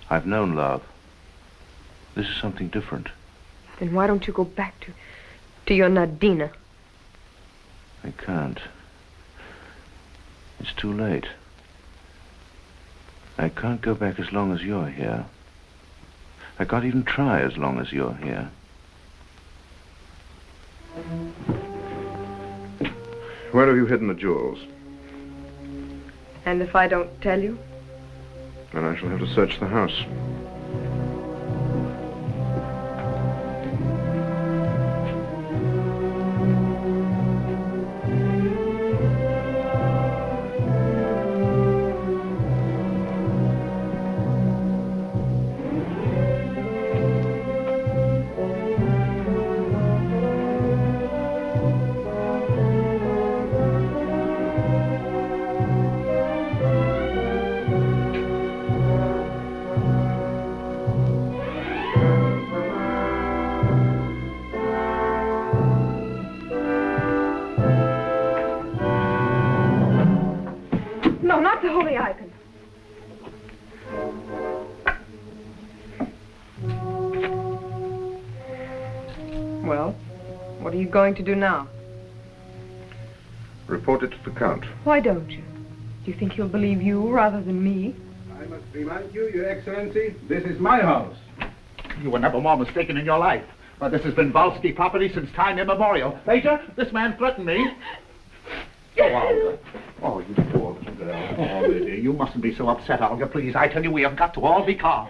I've known love. This is something different. Then why don't you go back to your Nadina? I can't. It's too late. I can't go back as long as you're here. I can't even try as long as you're here. Where have you hidden the jewels? And if I don't tell you? Then I shall have to search the house. Well, what are you going to do now? Report it to the Count. Why don't you? Do you think he'll believe you rather than me? I must remind you, Your Excellency, this is my house. You were never more mistaken in your life. Well, this has been Vosi property since time immemorial. Major, this man threatened me. Oh, Olga. Oh, you poor little girl. Oh, Lydia, you mustn't be so upset, Olga, please. I tell you, we have got to all be calm.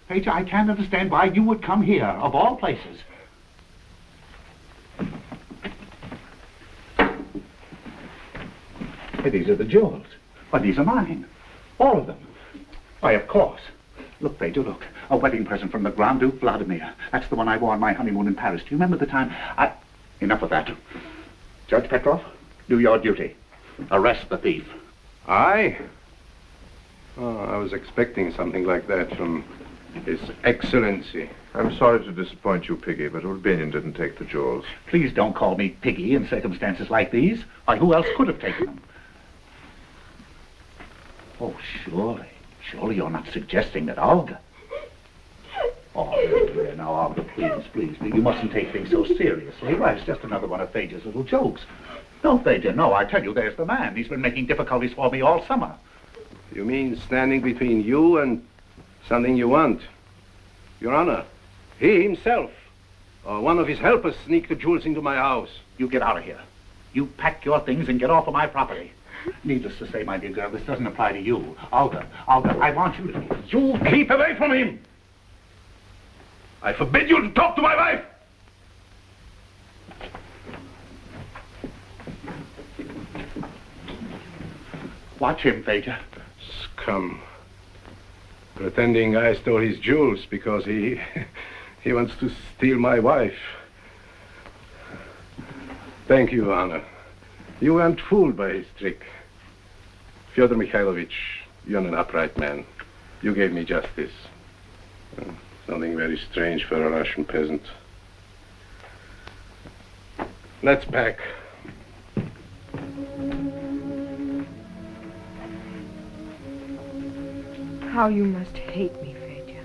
Major, I can't understand why you would come here, of all places. Hey, these are the jewels. Why, these are mine. All of them. Why, of course. Look, Petro, look. A wedding present from the Grand Duke Vladimir. That's the one I wore on my honeymoon in Paris. Do you remember the time I... Enough of that. Judge Petrov, do your duty. Arrest the thief. I? Oh, I was expecting something like that from His Excellency. I'm sorry to disappoint you, Piggy, but Albanian didn't take the jewels. Please don't call me Piggy in circumstances like these. Why, who else could have taken them? Oh, surely. Surely you're not suggesting that Olga... Oh, there, now, Olga, please. You mustn't take things so seriously. Why, it's just another one of Fager's little jokes. No, Fager, no, I tell you, there's the man. He's been making difficulties for me all summer. You mean standing between you and something you want? Your Honor, he himself, or one of his helpers, sneaked the jewels into my house. You get out of here. You pack your things and get off of my property. Needless to say, my dear girl, this doesn't apply to you. Olga, I want you to... You keep away from him! I forbid you to talk to my wife! Watch him, Fager. Scum. Pretending I stole his jewels because he wants to steal my wife. Thank you, Anna. You weren't fooled by his trick. Fyodor Mikhailovich, you're an upright man. You gave me justice. Something very strange for a Russian peasant. Let's pack. How you must hate me, Fager.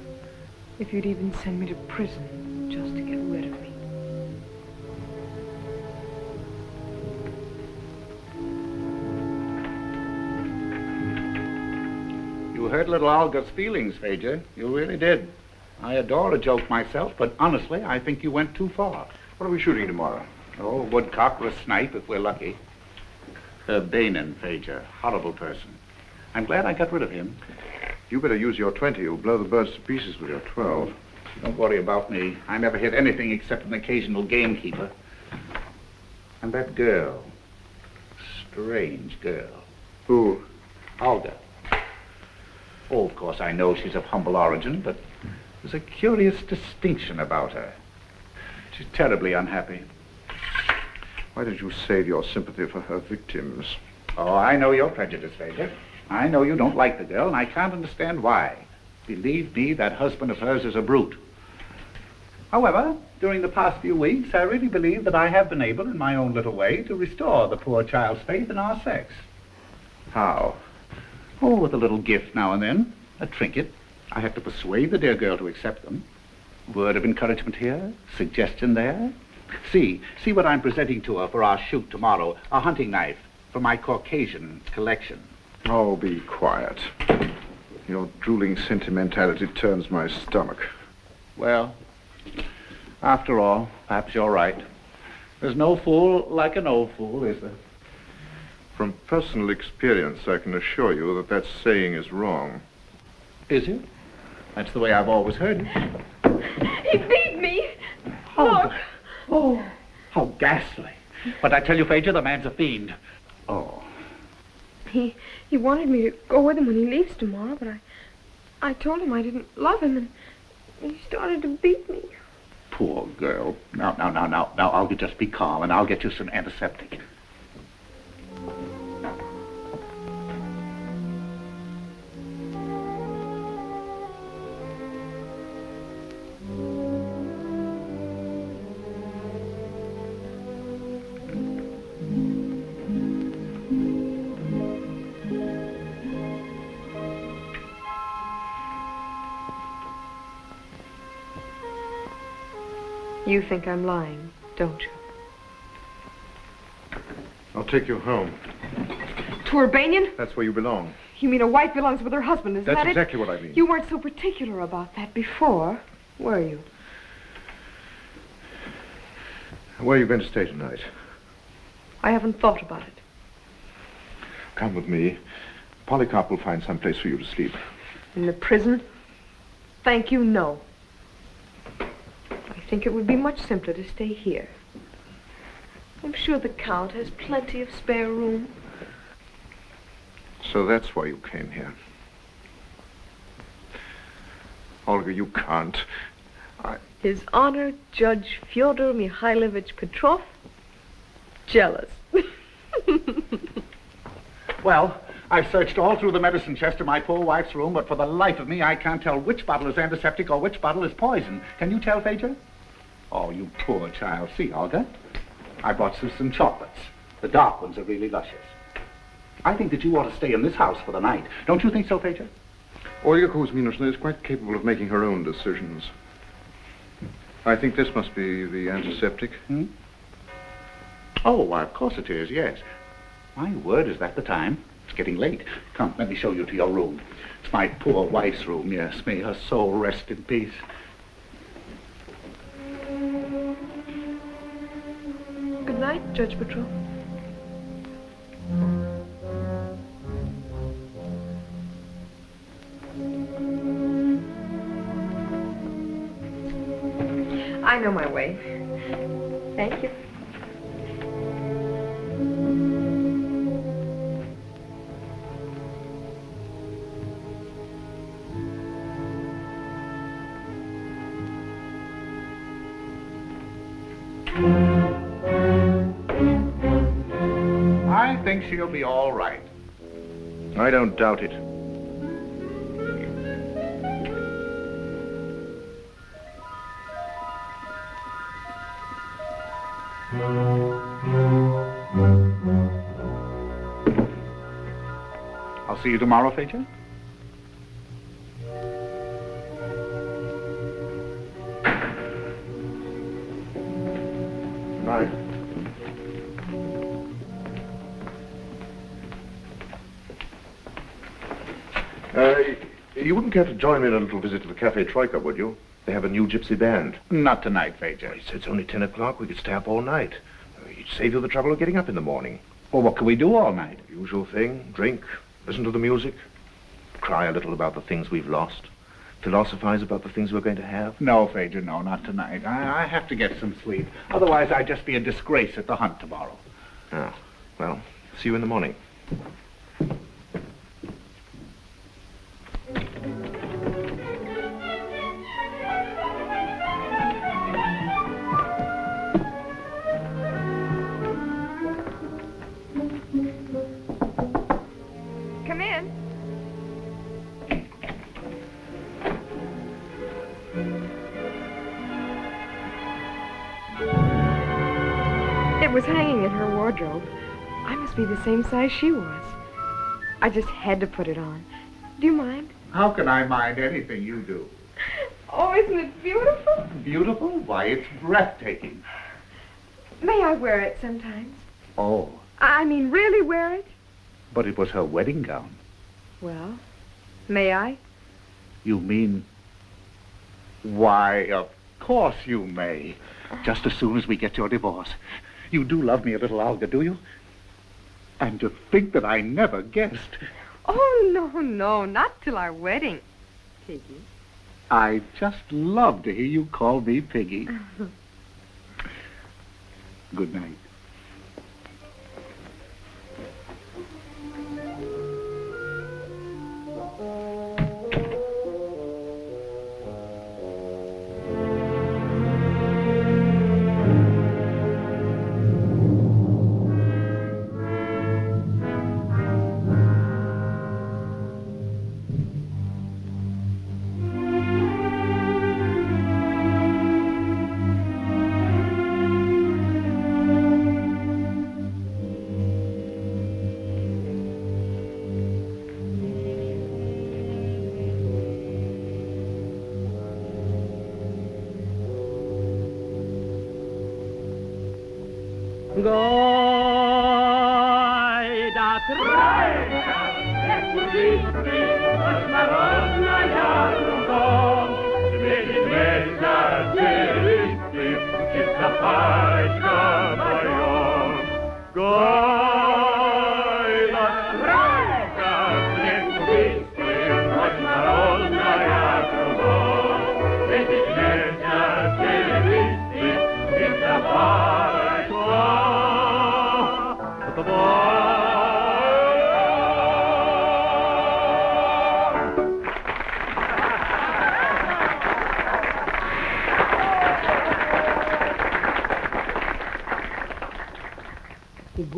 If you'd even send me to prison just to get rid of me. You hurt little Olga's feelings, Fager. You really did. I adore a joke myself, but honestly, I think you went too far. What are we shooting tomorrow? Oh, a woodcock or a snipe, if we're lucky. Kainan, Fager. Horrible person. I'm glad I got rid of him. You better use your 20. You'll blow the birds to pieces with your 12. Don't worry about me. I never hit anything except an occasional gamekeeper. And that girl. Strange girl. Who? Olga. Oh, of course, I know she's of humble origin, but there's a curious distinction about her. She's terribly unhappy. Why did you save your sympathy for her victims? Oh, I know your prejudice, Fager. I know you don't like the girl, and I can't understand why. Believe me, that husband of hers is a brute. However, during the past few weeks, I really believe that I have been able, in my own little way, to restore the poor child's faith in our sex. How? Oh, with a little gift now and then, a trinket. I had to persuade the dear girl to accept them. Word of encouragement here, suggestion there. See what I'm presenting to her for our shoot tomorrow, a hunting knife from my Caucasian collection. Oh, be quiet. Your drooling sentimentality turns my stomach. Well, after all, perhaps you're right. There's no fool like an old fool, is there? From personal experience, I can assure you that that saying is wrong. Is it? That's the way I've always heard it. He beat me! Look! Oh, how ghastly. But I tell you, Fager, the man's a fiend. Oh. He wanted me to go with him when he leaves tomorrow, but I told him I didn't love him, and he started to beat me. Poor girl. Now, I'll just be calm, and I'll get you some antiseptic. You think I'm lying, don't you? I'll take you home. To Urbanian? That's where you belong. You mean a wife belongs with her husband, isn't that it? That's exactly what I mean. You weren't so particular about that before, were you? Where are you going to stay tonight? I haven't thought about it. Come with me. Polycarp will find some place for you to sleep. In the prison? Thank you, no. I think it would be much simpler to stay here. I'm sure the Count has plenty of spare room. So that's why you came here. Olga, you can't. His Honor, Judge Fyodor Mikhailovich Petrov, jealous. Well, I've searched all through the medicine chest in my poor wife's room, but for the life of me, I can't tell which bottle is antiseptic or which bottle is poison. Can you tell, Fager? Oh, you poor child. See, Olga, I bought some chocolates. The dark ones are really luscious. I think that you ought to stay in this house for the night. Don't you think so, Fager? Olga Kuzminovna is quite capable of making her own decisions. I think this must be the antiseptic. Hmm? Oh, why, of course it is, yes. My word, is that the time? It's getting late. Come, let me show you to your room. It's my poor wife's room, yes. May her soul rest in peace. Good night, Judge Petrov. I know my way. Thank you. I think she'll be all right. I don't doubt it. I'll see you tomorrow, Fager. Right. You wouldn't care to join me in a little visit to the Cafe Troika, would you? They have a new gypsy band. Not tonight, Fager. It's only 10 o'clock. We could stay up all night. It'd save you the trouble of getting up in the morning. Well, what can we do all night? Usual thing. Drink, listen to the music, cry a little about the things we've lost, philosophize about the things we're going to have. No, Fager, no, not tonight. I have to get some sleep. Otherwise, I'd just be a disgrace at the hunt tomorrow. Oh, well, see you in the morning. Come in. It was hanging in her wardrobe. I must be the same size she was. I just had to put it on. Do you mind? How can I mind anything you do? Oh, isn't it beautiful? Beautiful? Why, it's breathtaking. May I wear it sometimes? Oh, I mean, really wear it? but it was her wedding gown. Well, may I? You mean... Why, of course you may. Just as soon as we get your divorce. You do love me a little, Olga, do you? And to think that I never guessed. Oh, no, not till our wedding, Piggy. I just love to hear you call me Piggy. Good night.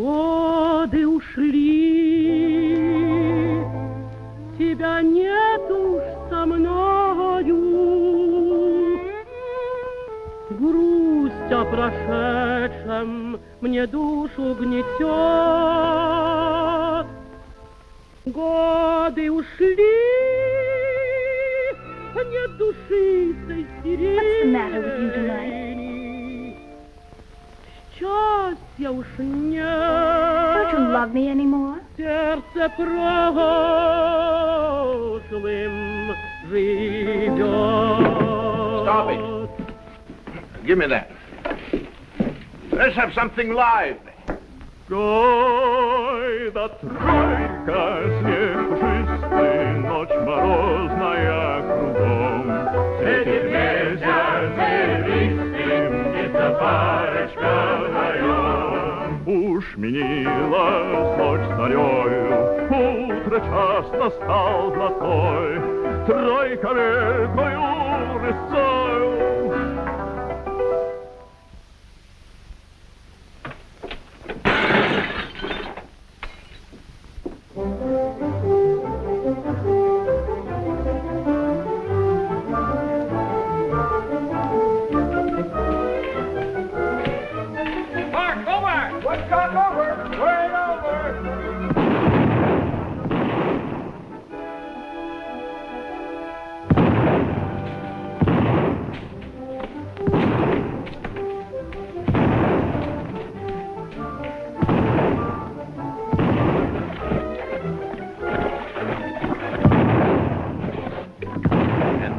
Годы ушли, тебя нет уж со мною. Грусть о прошедшем мне душу гнетет. Годы ушли, нет душистой сирени. What's the matter with you tonight? Счастья уж нет. Don't you love me anymore? Сердце прошлым живет. Stop it. Give me that. Let's have something live. Гой да тройка, снег пушистый, ночь морозная кругом. Светит месяц серебристым, птица парочка вдвоем. Уж менилась ночь зарею, утро час настал золотой, тройка мелкою рысцою.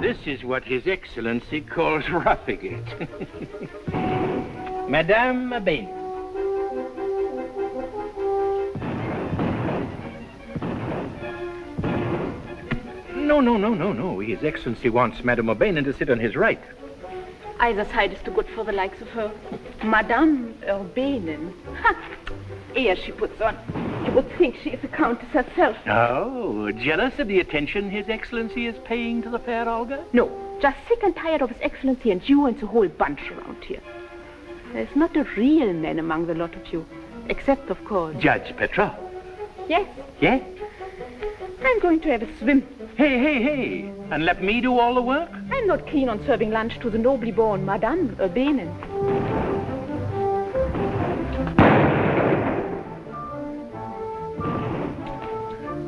This is what His Excellency calls roughing it. Madame Bain. No. His Excellency wants Madame O'Bainin to sit on his right. Either side is too good for the likes of her. Madame O'Bainin. Ha! Ere she puts on, you would think she is the Countess herself. Oh, jealous of the attention His Excellency is paying to the fair Olga? No, just sick and tired of His Excellency and you and the whole bunch around here. There's not a real man among the lot of you, except, of course... Judge Petro. Yes. Yes? I'm going to have a swim. Hey. And let me do all the work? I'm not keen on serving lunch to the nobly born Madame O'Bainin.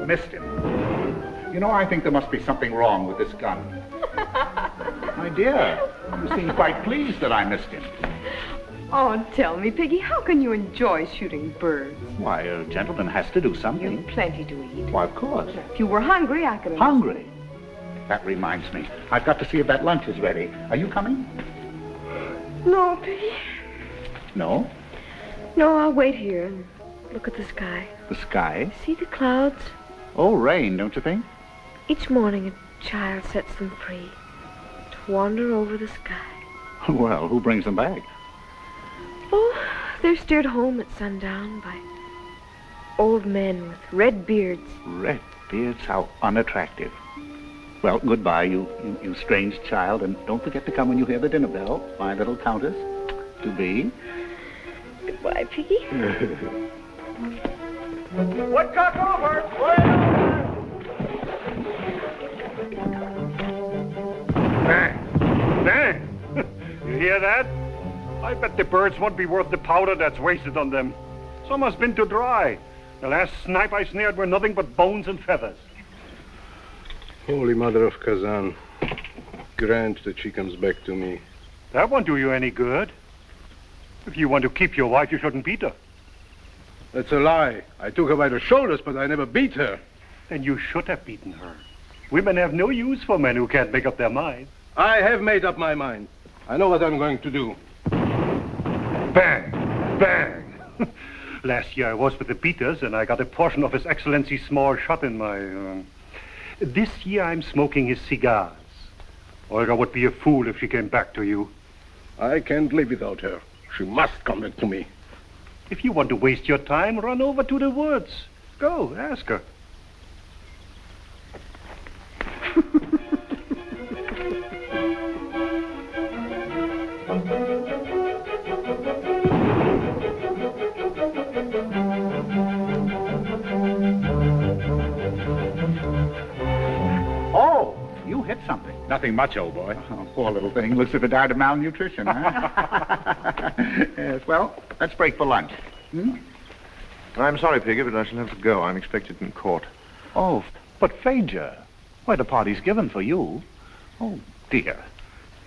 Missed him. You know, I think there must be something wrong with this gun. My dear, you seem quite pleased that I missed him. Oh, tell me, Piggy, how can you enjoy shooting birds? Why, a gentleman has to do something. You've plenty to eat. Why, of course. If you were hungry, I could... Hungry? That reminds me. I've got to see if that lunch is ready. Are you coming? No, Piggy. No? No, I'll wait here and look at the sky. The sky? See the clouds? Oh, rain, don't you think? Each morning a child sets them free to wander over the sky. Well, who brings them back? Oh, they're steered home at sundown by old men with red beards. Red beards? How unattractive. Well, goodbye, you strange child, and don't forget to come when you hear the dinner bell, my little countess to be. Goodbye, Piggy. Woodcock over! Bang! You hear that? I bet the birds won't be worth the powder that's wasted on them. Some has been too dry. The last snipe I snared were nothing but bones and feathers. Holy Mother of Kazan, grant that she comes back to me. That won't do you any good. If you want to keep your wife, you shouldn't beat her. That's a lie. I took her by the shoulders, but I never beat her. Then you should have beaten her. Women have no use for men who can't make up their minds. I have made up my mind. I know what I'm going to do. Bang! Bang! Last year I was with the beaters, and I got a portion of His Excellency's small shot in my... This year I'm smoking his cigars. Olga would be a fool if she came back to you. I can't live without her. She must come back to me. If you want to waste your time, run over to the woods. Go, ask her. something? Nothing much, old boy. Oh, poor little thing. Looks as if it died of malnutrition, huh? Yes, well, let's break for lunch. Hmm? I'm sorry, Piggy, but I shall have to go. I'm expected in court. Oh, but Fager, why, the party's given for you. Oh, dear.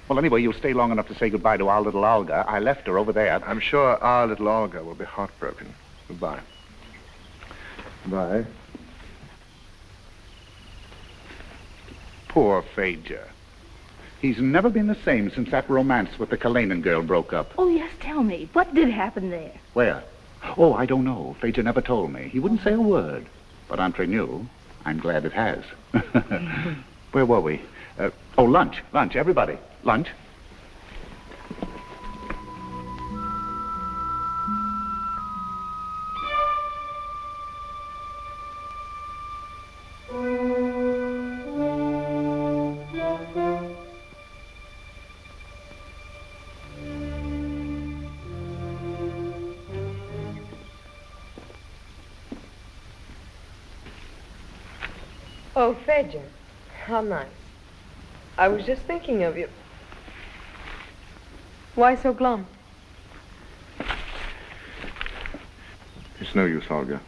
Well, anyway, you'll stay long enough to say goodbye to our little Olga. I left her over there. I'm sure our little Olga will be heartbroken. Goodbye. Bye. Poor Fager. He's never been the same since that romance with the Kainan girl broke up. Oh, yes, tell me. What did happen there? Where? Oh, I don't know. Fager never told me. He wouldn't say a word. But entre nous, I'm glad it has. Where were we? Oh, lunch. Lunch, everybody. Lunch. Oh, Fager. How nice. I was just thinking of you. Why so glum? It's no use, Olga.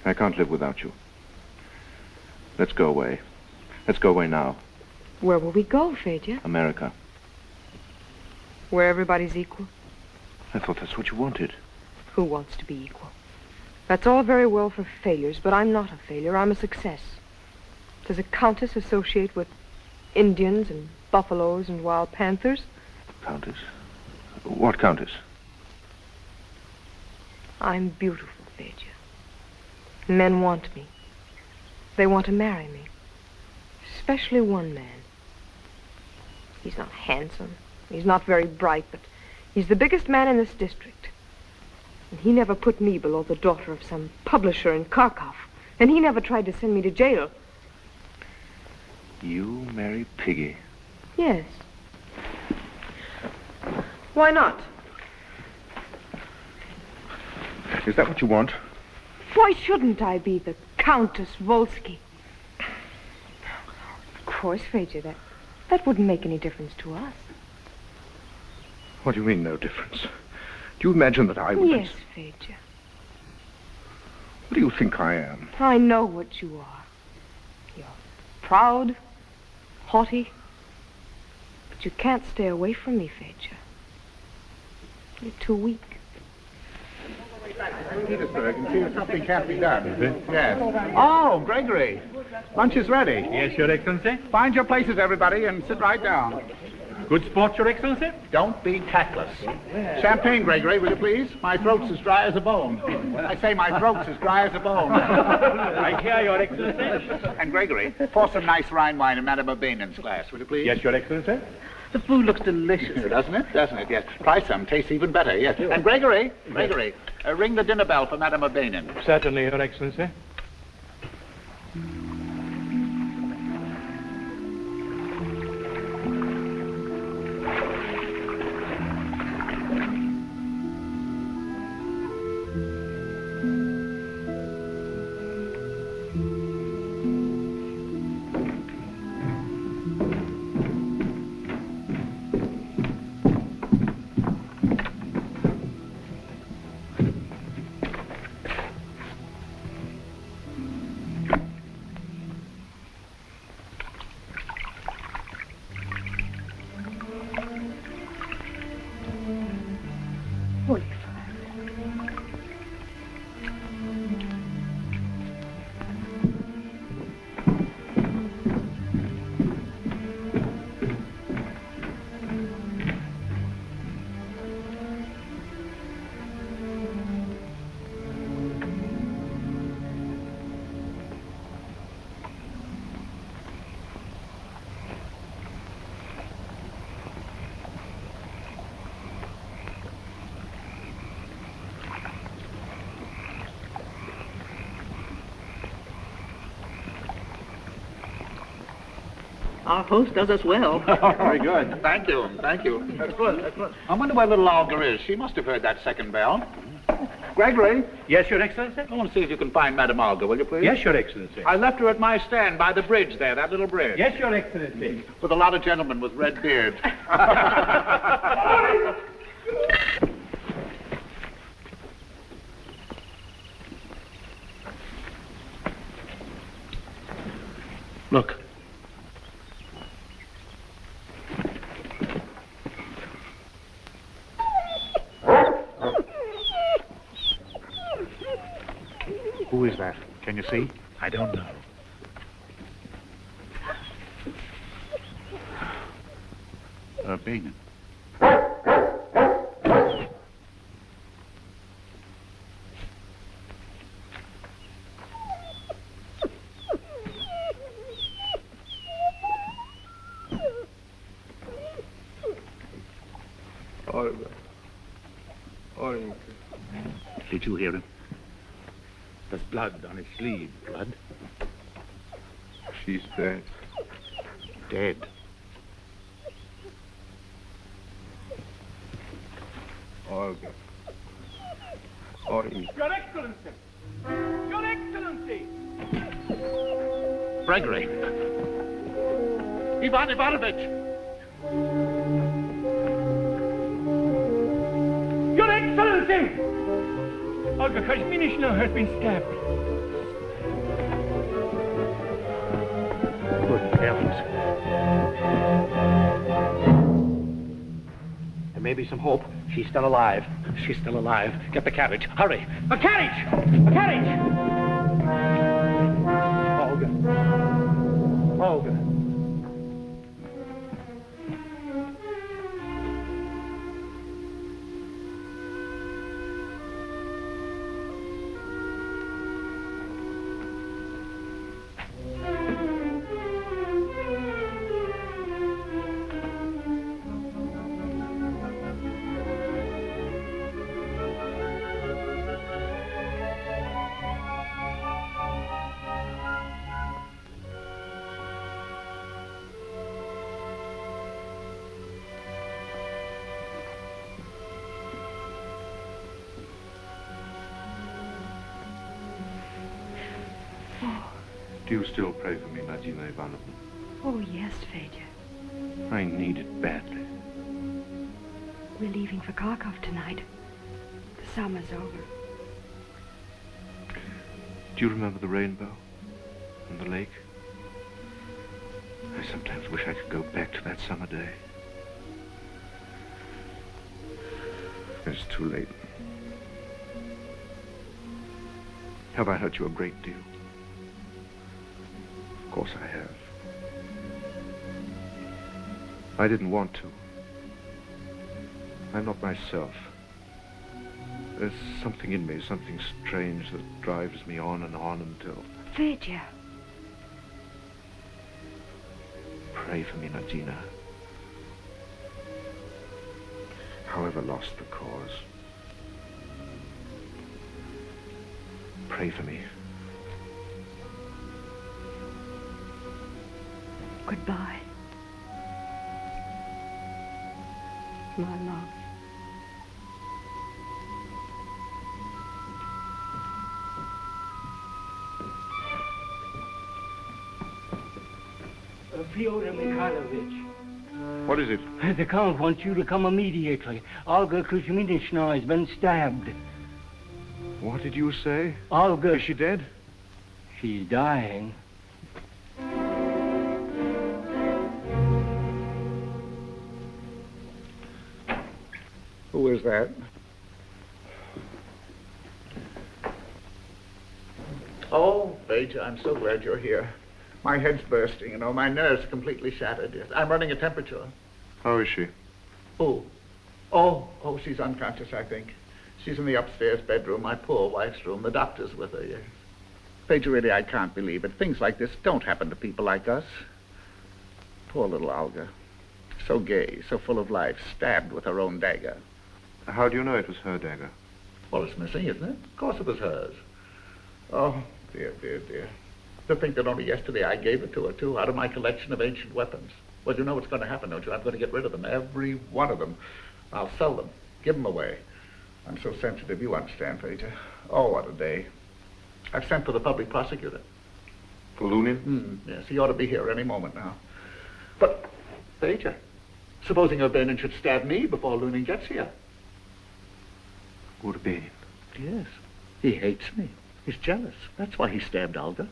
I can't live without you. Let's go away. Let's go away now. Where will we go, Fager? America. Where everybody's equal? I thought that's what you wanted. Who wants to be equal? That's all very well for failures, but I'm not a failure. I'm a success. Does a countess associate with Indians and buffaloes and wild panthers? Countess? What countess? I'm beautiful, Fager. Men want me. They want to marry me. Especially one man. He's not handsome. He's not very bright, but he's the biggest man in this district. And he never put me below the daughter of some publisher in Kharkov. And he never tried to send me to jail. You marry Piggy? Yes. Why not? Is that what you want? Why shouldn't I be the Countess Volsky? Of course, Fager, that wouldn't make any difference to us. What do you mean, no difference? Do you imagine that I would... Yes, Fager. What do you think I am? I know what you are. You're proud, haughty, but you can't stay away from me, Fager. You're too weak. Petersburg and see if something can't be done. Yes. Oh, Gregory. Lunch is ready. Yes, Your Excellency. Find your places, everybody, and sit right down. Good sport, Your Excellency. Don't be tactless. Champagne, Gregory, will you please? My throat's as dry as a bone. I say my throat's as dry as a bone. I hear, Your Excellency. And Gregory, pour some nice Rhine wine in Madame O'Bainen's glass, will you please? Yes, Your Excellency. The food looks delicious, doesn't it? Doesn't it? Yes. Try some. Tastes even better. Yes. And Gregory, ring the dinner bell for Madame O'Bainen. Certainly, Your Excellency. Our host does us well. Very good. Thank you. Thank you. That's good. That's good. I wonder where little Olga is. She must have heard that second bell. Gregory? Yes, Your Excellency? I want to see if you can find Madame Olga, will you please? Yes, Your Excellency. I left her at my stand by the bridge there, that little bridge. Yes, Your Excellency. With a lot of gentlemen with red beards. Look. Who is that? Can you see? I don't know. Benin. Olga. Olga. Did you hear him? There's blood on his sleeve. Blood? She's dead. Dead. Olga. Olga. Your Excellency! Your Excellency! Gregory. Ivan Ivanovich! Your Excellency! Olga Kuzminishna has been stabbed. Good heavens. There may be some hope. She's still alive. She's still alive. Get the carriage. Hurry. A carriage! A carriage! Olga. Olga. Do you still pray for me, Nadina Ivanovna? Oh, yes, Fager. I need it badly. We're leaving for Kharkov tonight. The summer's over. Do you remember the rainbow and the lake? I sometimes wish I could go back to that summer day. It's too late. Have I hurt you a great deal? Of course I have. I didn't want to. I'm not myself. There's something in me, something strange that drives me on and on until... Fager. Pray for me, Nadina. However lost the cause. Pray for me. Goodbye. My love. Fyodor Mikhailovich. What is it? The Count wants you to come immediately. Olga Kuzminishna has been stabbed. What did you say? Olga... Is she dead? She's dying. Who is that? Oh, Fager, I'm so glad you're here. My head's bursting, you know. My nerves are completely shattered. Yes. I'm running a temperature. How is she? Oh, she's unconscious, I think. She's in the upstairs bedroom, my poor wife's room. The doctor's with her, yes. Fager, really, I can't believe it. Things like this don't happen to people like us. Poor little Olga. So gay, so full of life, stabbed with her own dagger. How do you know it was her dagger? Well, it's missing, isn't it? Of course it was hers. Oh, dear, dear, dear. To think that only yesterday I gave it to her, too, out of my collection of ancient weapons. Well, you know what's going to happen, don't you? I'm going to get rid of them, every one of them. I'll sell them, give them away. I'm so sensitive, you understand, Fager. Oh, what a day. I've sent for the public prosecutor. For Lunin? Yes, he ought to be here any moment now. But, Fager, supposing Urbanin should stab me before Lunin gets here? Urbanin? Yes. He hates me. He's jealous. That's why he stabbed Olga.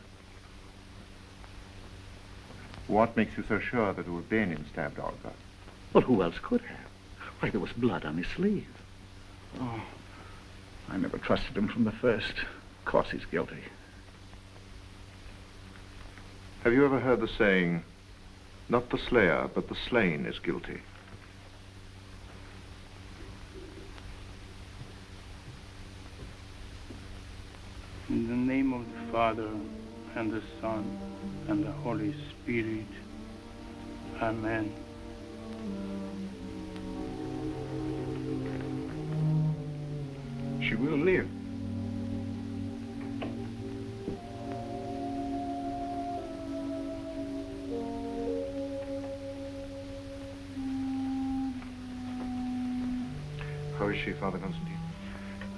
What makes you so sure that Urbanin stabbed Olga? Well, who else could have? Why, there was blood on his sleeve. Oh, I never trusted him from the first. Of course he's guilty. Have you ever heard the saying, not the slayer, but the slain is guilty? In the name of the Father, and the Son, and the Holy Spirit. Amen. She will live. How is she, Father Constantine?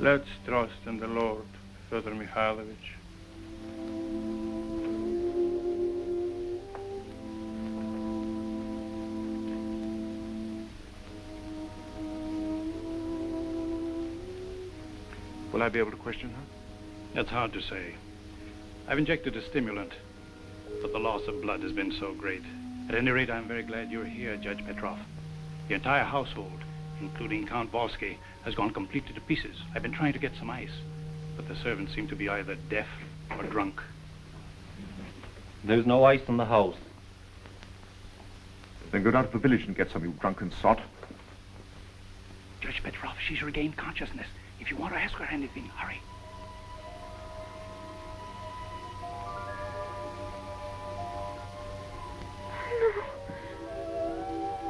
Let's trust in the Lord, Father Mikhailovich. Will I be able to question her? That's hard to say. I've injected a stimulant, but the loss of blood has been so great. At any rate, I'm very glad you're here, Judge Petrov. The entire household, including Count Vosi, has gone completely to pieces. I've been trying to get some ice, but the servants seem to be either deaf or drunk. There's no ice in the house. Then go down to the village and get some, you drunken sot. Judge Petrov, she's regained consciousness. If you want to ask her anything, hurry.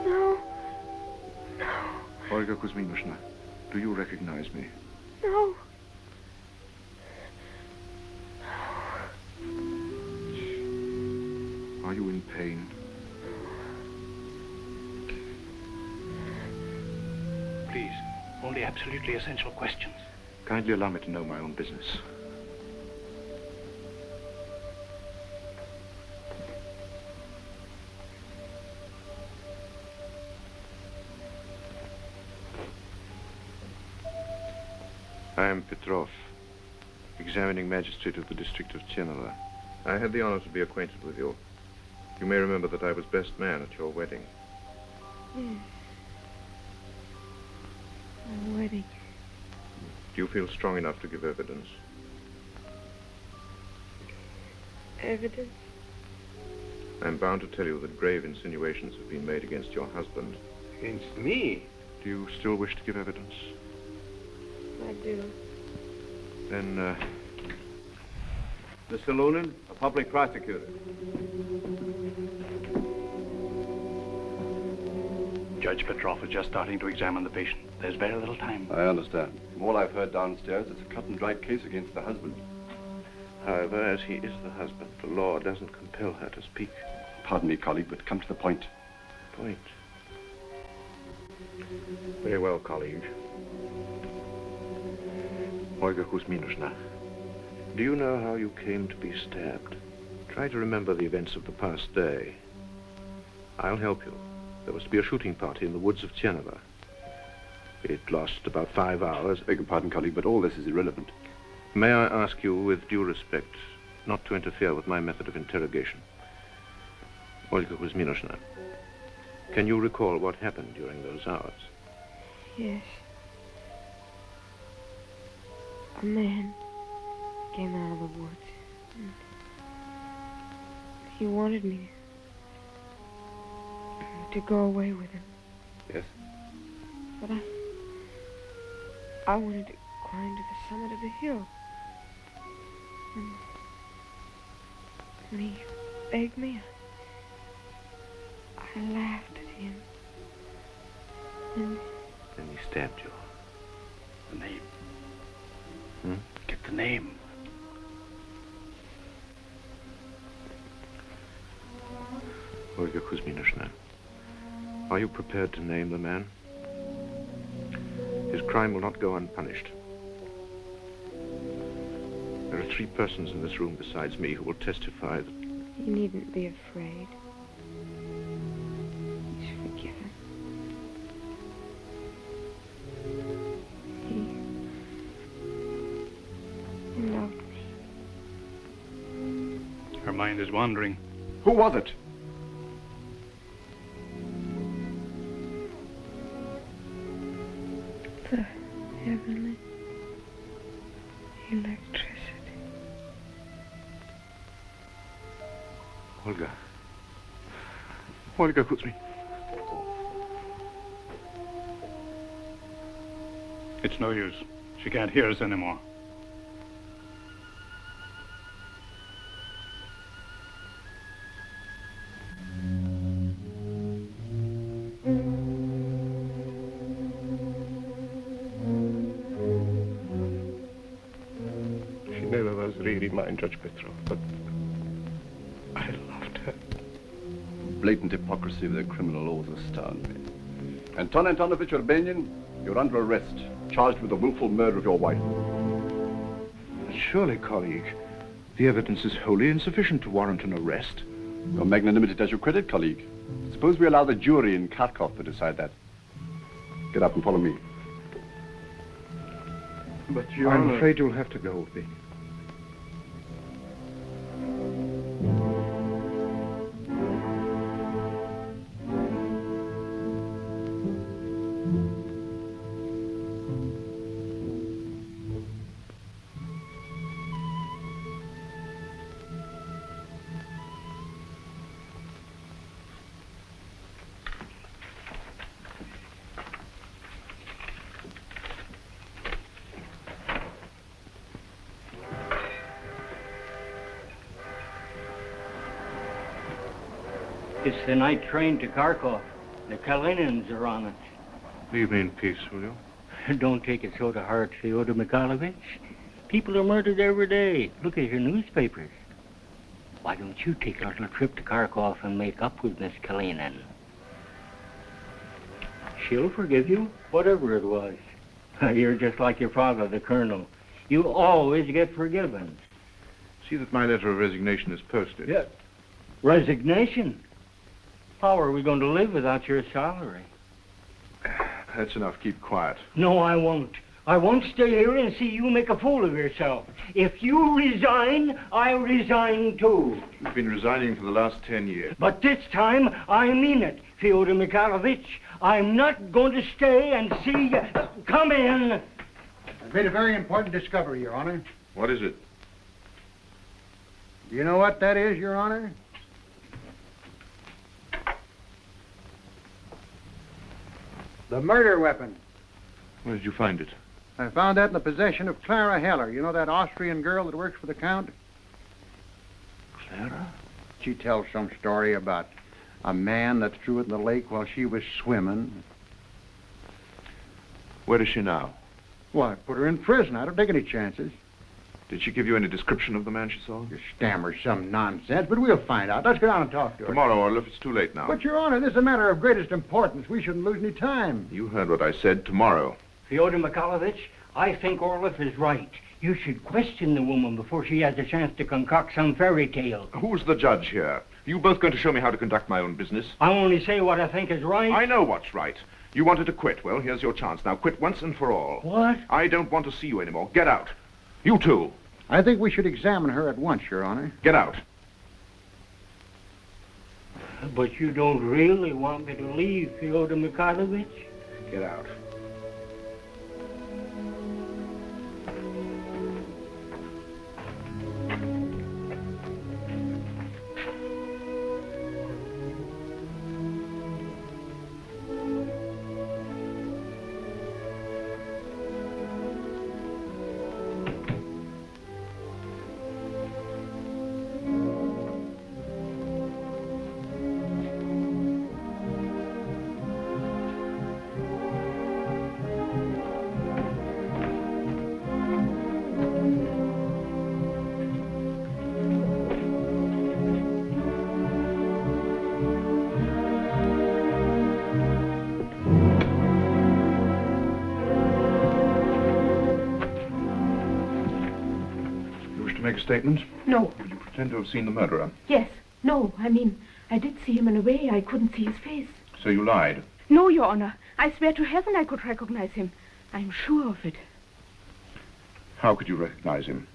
No. Olga Kuzminovna, do you recognize me? No. Are you in pain? Please, only absolutely essential questions. Kindly allow me to know my own business. I am Petrov, examining magistrate of the district of Chenova. I had the honor to be acquainted with you. You may remember that I was best man at your wedding. Yes. My wedding. Do you feel strong enough to give evidence? Evidence? I'm bound to tell you that grave insinuations have been made against your husband. Against me? Do you still wish to give evidence? I do. Then, Mr. Lunin, a public prosecutor. Judge Petrov is just starting to examine the patient. There's very little time. I understand. From all I've heard downstairs, it's a cut-and-dried case against the husband. However, as he is the husband, the law doesn't compel her to speak. Pardon me, colleague, but come to the point. Point? Very well, colleague. Olga Kuzminovna, do you know how you came to be stabbed? Try to remember the events of the past day. I'll help you. There was to be a shooting party in the woods of Chenova. It lasted about 5 hours. Beg your pardon, colleague, but all this is irrelevant. May I ask you, with due respect, not to interfere with my method of interrogation? Olga Kuzminovna, can you recall what happened during those hours? Yes. A man came out of the woods. And he wanted me to go away with him. Yes? But I wanted to climb to the summit of the hill. And when he begged me, I laughed at him. And then he stabbed you. The name. Hmm? Get the name. Olga Kuzminovna, are you prepared to name the man? His crime will not go unpunished. There are 3 persons in this room besides me who will testify that... You needn't be afraid. He's forgiven. He loved me. Her mind is wandering. Who was it? The heavenly electricity. Olga. Olga Kuzmi. It's no use. She can't hear us anymore. She never was really mine, Judge Petro, but I loved her. Blatant hypocrisy of their criminal laws astound me. Anton Antonovich Urbanian, you're under arrest, charged with the willful murder of your wife. Surely, colleague, the evidence is wholly insufficient to warrant an arrest. Your magnanimity does you credit, colleague. Suppose we allow the jury in Kharkov to decide that. Get up and follow me. But I'm afraid you'll have to go with me. It's the night train to Kharkov. The Kalinins are on it. Leave me in peace, will you? Don't take it so to heart, Fyodor Mikhailovich. People are murdered every day. Look at your newspapers. Why don't you take a little trip to Kharkov and make up with Miss Kainan? She'll forgive you, whatever it was. You're just like your father, the colonel. You always get forgiven. See that my letter of resignation is posted. Yeah. Resignation? How are we going to live without your salary? That's enough. Keep quiet. No, I won't. I won't stay here and see you make a fool of yourself. If you resign, I resign too. You've been resigning for the last 10 years. But this time, I mean it, Fyodor Mikhailovich. I'm not going to stay and see you. Come in. I've made a very important discovery, Your Honor. What is it? Do you know what that is, Your Honor? The murder weapon. Where did you find it? I found that in the possession of Clara Heller. You know that Austrian girl that works for the Count? Clara? She tells some story about a man that threw it in the lake while she was swimming. Where is she now? Well, I put her in prison. I don't take any chances. Did she give you any description of the man she saw? You stammer some nonsense, but we'll find out. Let's go down and talk to her. Tomorrow, Orloff. It's too late now. But, Your Honor, this is a matter of greatest importance. We shouldn't lose any time. You heard what I said. Tomorrow. Fyodor Mikhailovich, I think Orloff is right. You should question the woman before she has a chance to concoct some fairy tale. Who's the judge here? Are you both going to show me how to conduct my own business? I only say what I think is right. I know what's right. You wanted to quit. Well, here's your chance. Now quit once and for all. What? I don't want to see you anymore. Get out. You too. I think we should examine her at once, Your Honor. Get out. But you don't really want me to leave, Fyodor Mikhailovich? Get out. make a statement? No. Did you pretend to have seen the murderer? Yes. No, I mean, I did see him in a way. I couldn't see his face. So you lied? No, Your Honor. I swear to heaven I could recognize him. I'm sure of it. How could you recognize him?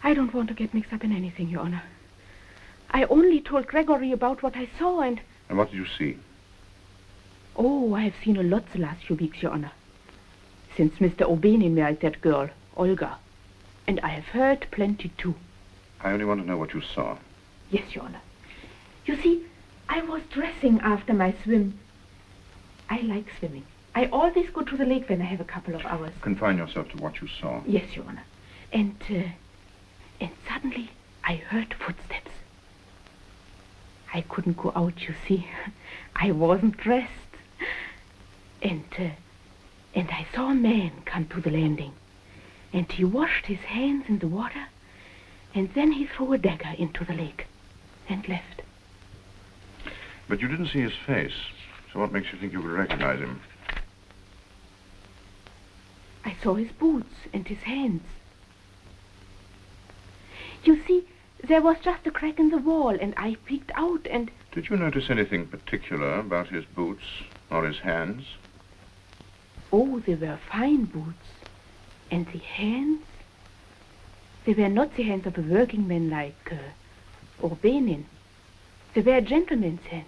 I don't want to get mixed up in anything, Your Honor. I only told Gregory about what I saw and... And what did you see? Oh, I have seen a lot the last few weeks, Your Honor. Since Mr. O'Banion married that girl, Olga. And I have heard plenty, too. I only want to know what you saw. Yes, Your Honor. You see, I was dressing after my swim. I like swimming. I always go to the lake when I have a couple of hours. Confine yourself to what you saw. Yes, Your Honor. And suddenly I heard footsteps. I couldn't go out, you see. I wasn't dressed. And I saw a man come to the landing. And he washed his hands in the water. And then he threw a dagger into the lake and left. But you didn't see his face. So what makes you think you could recognize him? I saw his boots and his hands. You see, there was just a crack in the wall, and I peeked out and... Did you notice anything particular about his boots or his hands? Oh, they were fine boots. And the hands? They were not the hands of a working man like O'Banion. They were a gentleman's hands.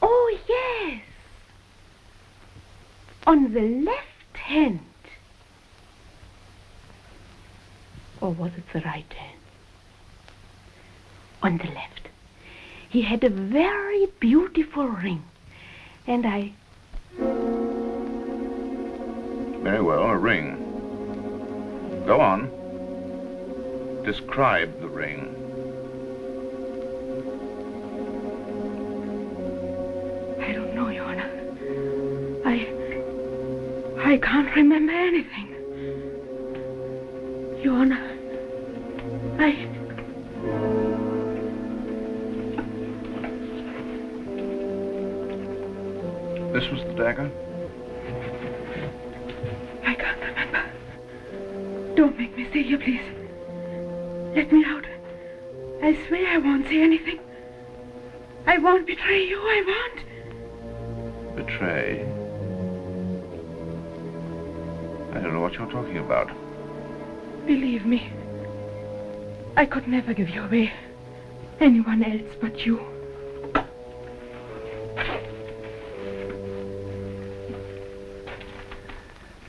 Oh, yes! On the left hand. Or was it the right hand? On the left. He had a very beautiful ring. And I... Very well, a ring. Go on. Describe the ring. I don't know, Your Honor. I can't remember anything. Your Honor, This was the dagger? I can't remember. Don't make me stay here, please. Let me out. I swear I won't say anything. I won't betray you, I won't. Betray? I don't know what you're talking about. Believe me, I could never give you away. Anyone else but you.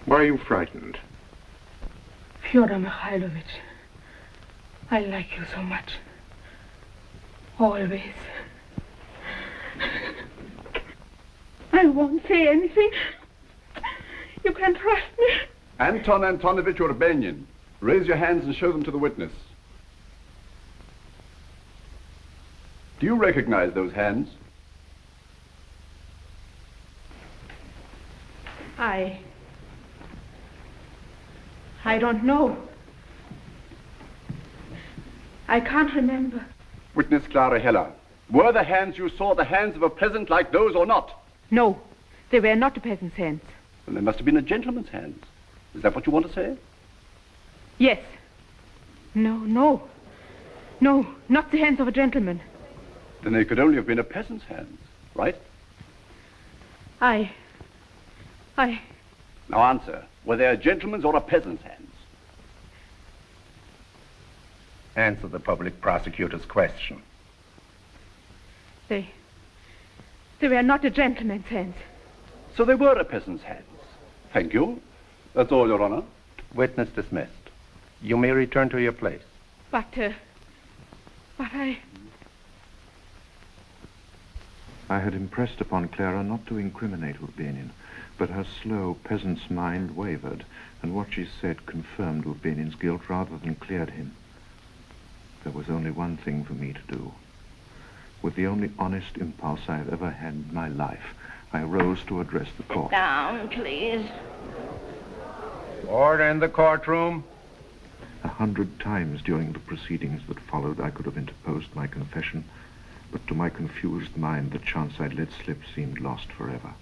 Why are you frightened? Fyodor Mikhailovich, I like you so much. Always. I won't say anything. You can trust me. Anton Antonovich O'Banion, raise your hands and show them to the witness. Do you recognize those hands? I don't know. I can't remember. Witness Clara Heller, were the hands you saw the hands of a peasant like those or not? No, they were not a peasant's hands. Then they must have been a gentleman's hands. Is that what you want to say? Yes. No, not the hands of a gentleman. Then they could only have been a peasant's hands, right? Now answer. Were they a gentleman's or a peasant's hands? Answer the public prosecutor's question. They were not a gentleman's hands. So they were a peasant's hands. Thank you. That's all, Your Honor. Witness dismissed. You may return to your place. But I had impressed upon Clara not to incriminate O'Banion, but her slow peasant's mind wavered, and what she said confirmed O'Banion's guilt rather than cleared him. There was only one thing for me to do. With the only honest impulse I have ever had in my life, I rose to address the court. Down, please. Order in the courtroom. 100 times during the proceedings that followed, I could have interposed my confession, but to my confused mind, the chance I'd let slip seemed lost forever.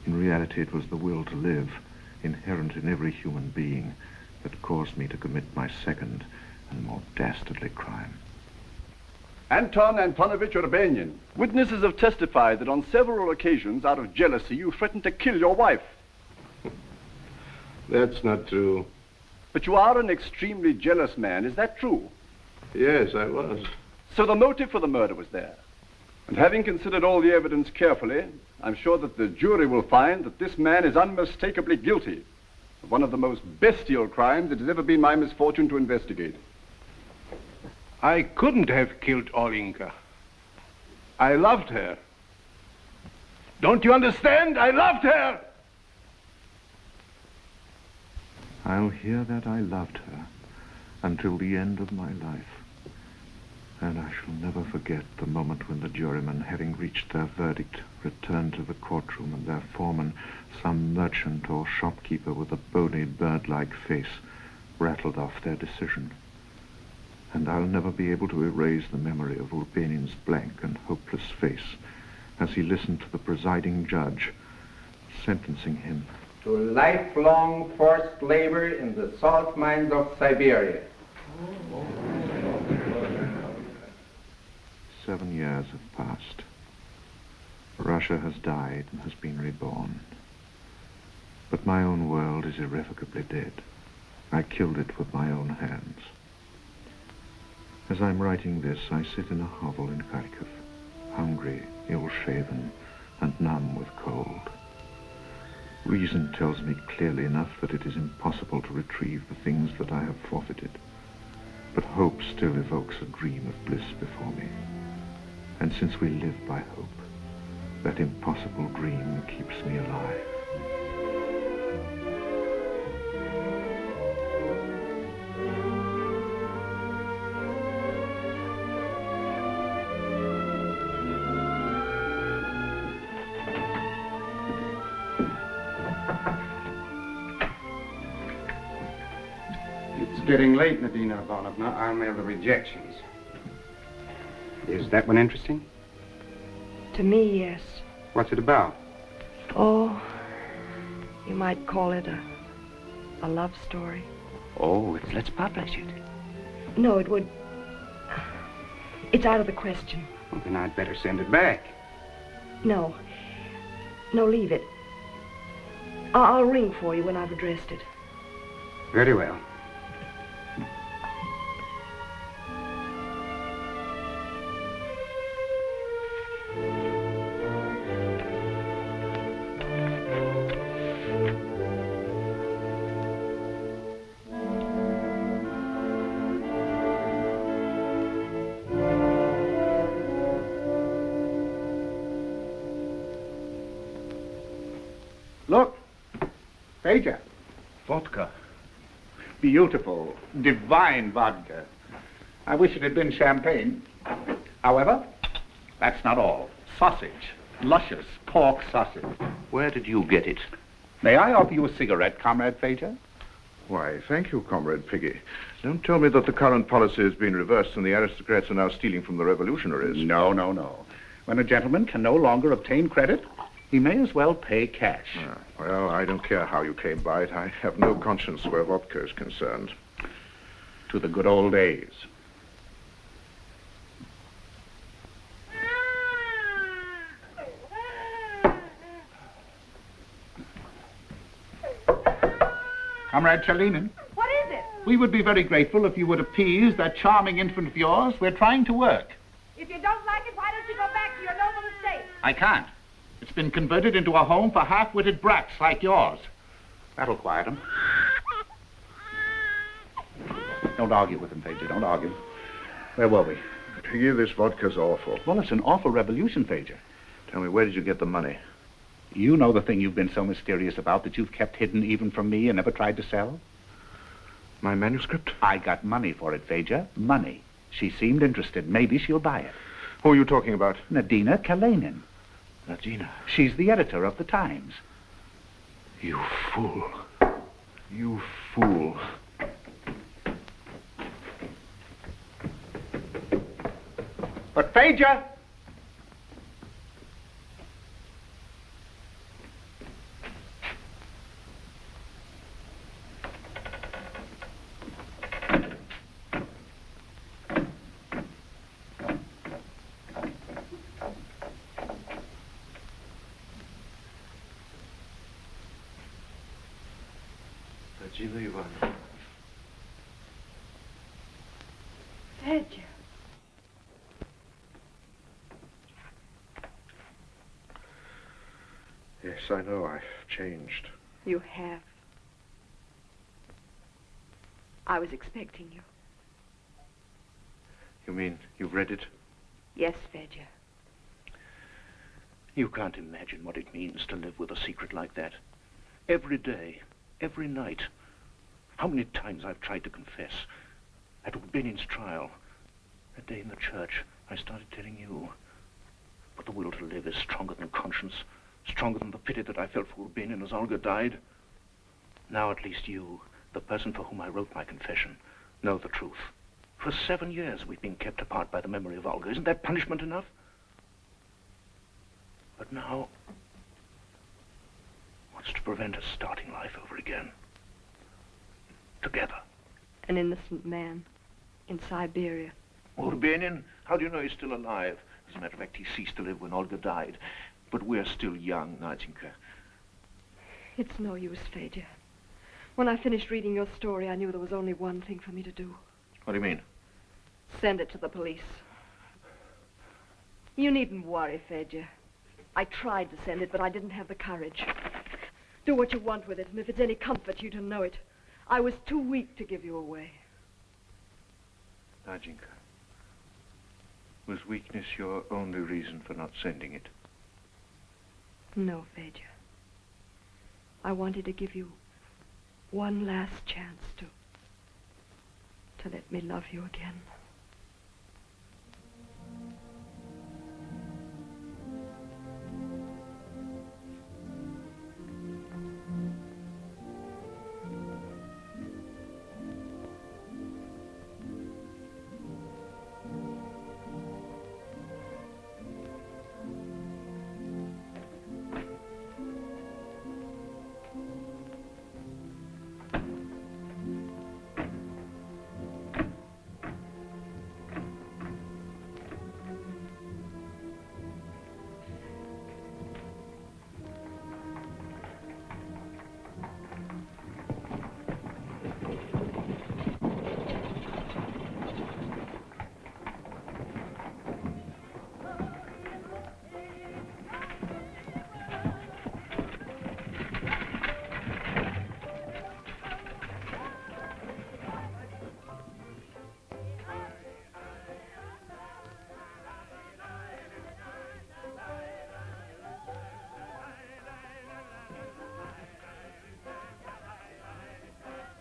In reality, it was the will to live, inherent in every human being, that caused me to commit my second dastardly crime. Anton Antonovich Urbanin, witnesses have testified that on several occasions, out of jealousy, you threatened to kill your wife. That's not true. But you are an extremely jealous man, is that true? Yes, I was. So the motive for the murder was there. And having considered all the evidence carefully, I'm sure that the jury will find that this man is unmistakably guilty of one of the most bestial crimes it has ever been my misfortune to investigate. I couldn't have killed Olenka. I loved her. Don't you understand? I loved her! I'll hear that I loved her until the end of my life. And I shall never forget the moment when the jurymen, having reached their verdict, returned to the courtroom and their foreman, some merchant or shopkeeper with a bony, bird-like face, rattled off their decision. And I'll never be able to erase the memory of Urbanin's blank and hopeless face as he listened to the presiding judge sentencing him to lifelong forced labor in the salt mines of Siberia. 7 years have passed. Russia has died and has been reborn. But my own world is irrevocably dead. I killed it with my own hands. As I'm writing this, I sit in a hovel in Kharkiv, hungry, ill-shaven, and numb with cold. Reason tells me clearly enough that it is impossible to retrieve the things that I have forfeited. But hope still evokes a dream of bliss before me. And since we live by hope, that impossible dream keeps me alive. It's getting late, Nadina Ivanovna. I'll mail the rejections. Is that one interesting? To me, yes. What's it about? Oh, you might call it a love story. Oh, let's publish it. No, it would... It's out of the question. Well, then I'd better send it back. No. No, leave it. I'll ring for you when I've addressed it. Very well. Look, Fager. Vodka. Beautiful, divine vodka. I wish it had been champagne. However, that's not all. Sausage. Luscious pork sausage. Where did you get it? May I offer you a cigarette, Comrade Fager? Why, thank you, Comrade Piggy. Don't tell me that the current policy has been reversed and the aristocrats are now stealing from the revolutionaries. No, no, no. When a gentleman can no longer obtain credit, he may as well pay cash. Well, I don't care how you came by it. I have no conscience where vodka is concerned. To the good old days. Comrade Chalinin. What is it? We would be very grateful if you would appease that charming infant of yours. We're trying to work. If you don't like it, why don't you go back to your noble estate? I can't. It's been converted into a home for half-witted brats like yours. That'll quiet them. Don't argue with him, Fager. Don't argue. Where were we? Piggy, this vodka's awful. Well, it's an awful revolution, Fager. Tell me, where did you get the money? You know the thing you've been so mysterious about that you've kept hidden even from me and never tried to sell? My manuscript? I got money for it, Fager. Money. She seemed interested. Maybe she'll buy it. Who are you talking about? Nadina Kainan. Nadina? She's the editor of the Times. You fool. You fool. But Fager! Gina Ivan. Fager. Yes, I know I've changed. You have. I was expecting you. You mean you've read it? Yes, Fager. You can't imagine what it means to live with a secret like that. Every day, every night. How many times I've tried to confess. At Urbinen's trial, that day in the church, I started telling you. But the will to live is stronger than conscience, stronger than the pity that I felt for Urbinen as Olga died. Now at least you, the person for whom I wrote my confession, know the truth. For 7 years we've been kept apart by the memory of Olga. Isn't that punishment enough? But now, what's to prevent us starting life over again? Together. An innocent man in Siberia. Urbinen? How do you know he's still alive? As a matter of fact, he ceased to live when Olga died. But we're still young, Ninka. It's no use, Fager. When I finished reading your story, I knew there was only one thing for me to do. What do you mean? Send it to the police. You needn't worry, Fager. I tried to send it, but I didn't have the courage. Do what you want with it, and if it's any comfort to you to know it, I was too weak to give you away. Najinka, was weakness your only reason for not sending it? No, Fager. I wanted to give you one last chance to let me love you again.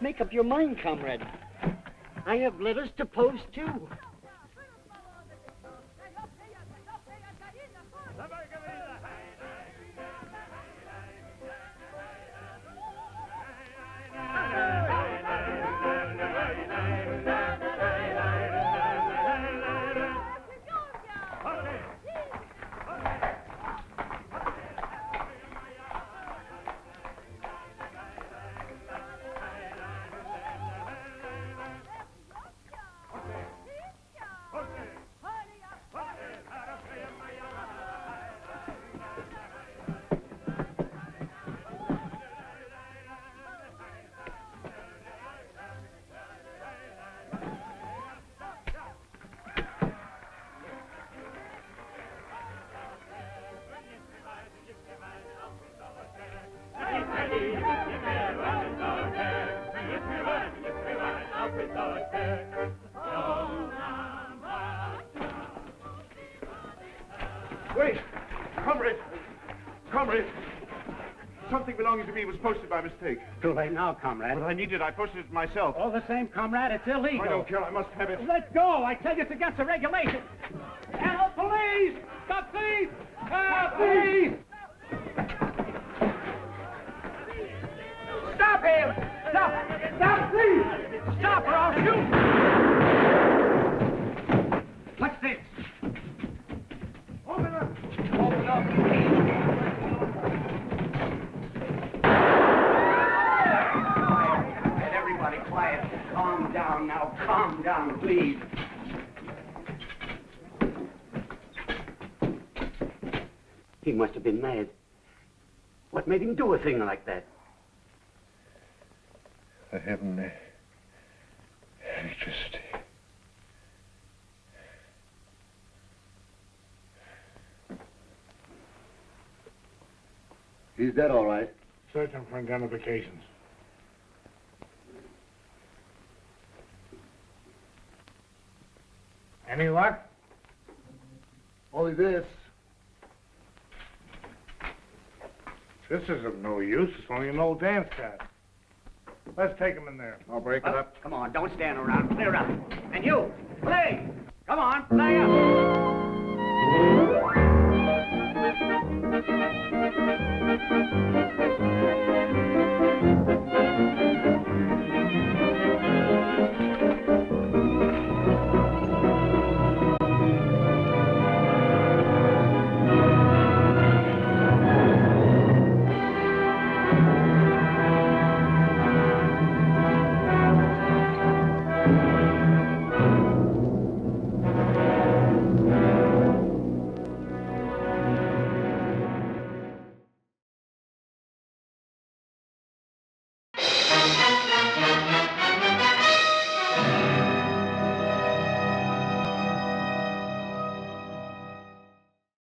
Make up your mind, comrade. I have letters to post, too. Wait! Comrade! Comrade! Something belonging to me was posted by mistake. Too late now, comrade. But I need it. I posted it myself. All the same, comrade, it's illegal. I don't care. I must have it. Let go! I tell you, it's against the regulations. Help, police! The thief! Help, police! Stop him! Stop! Stop, please! Stop or I'll shoot! What's this? Open up! Open up! Everybody quiet. Calm down now. Calm down, please. He must have been mad. What made him do a thing like that? the heavenly electricity. He's dead, all right. Search him for identifications. Any luck? Only this. This is of no use. It's only an old dance card. Let's take him in there. I'll break it up. Come on, don't stand around. Clear up. And you, play! Come on, play up!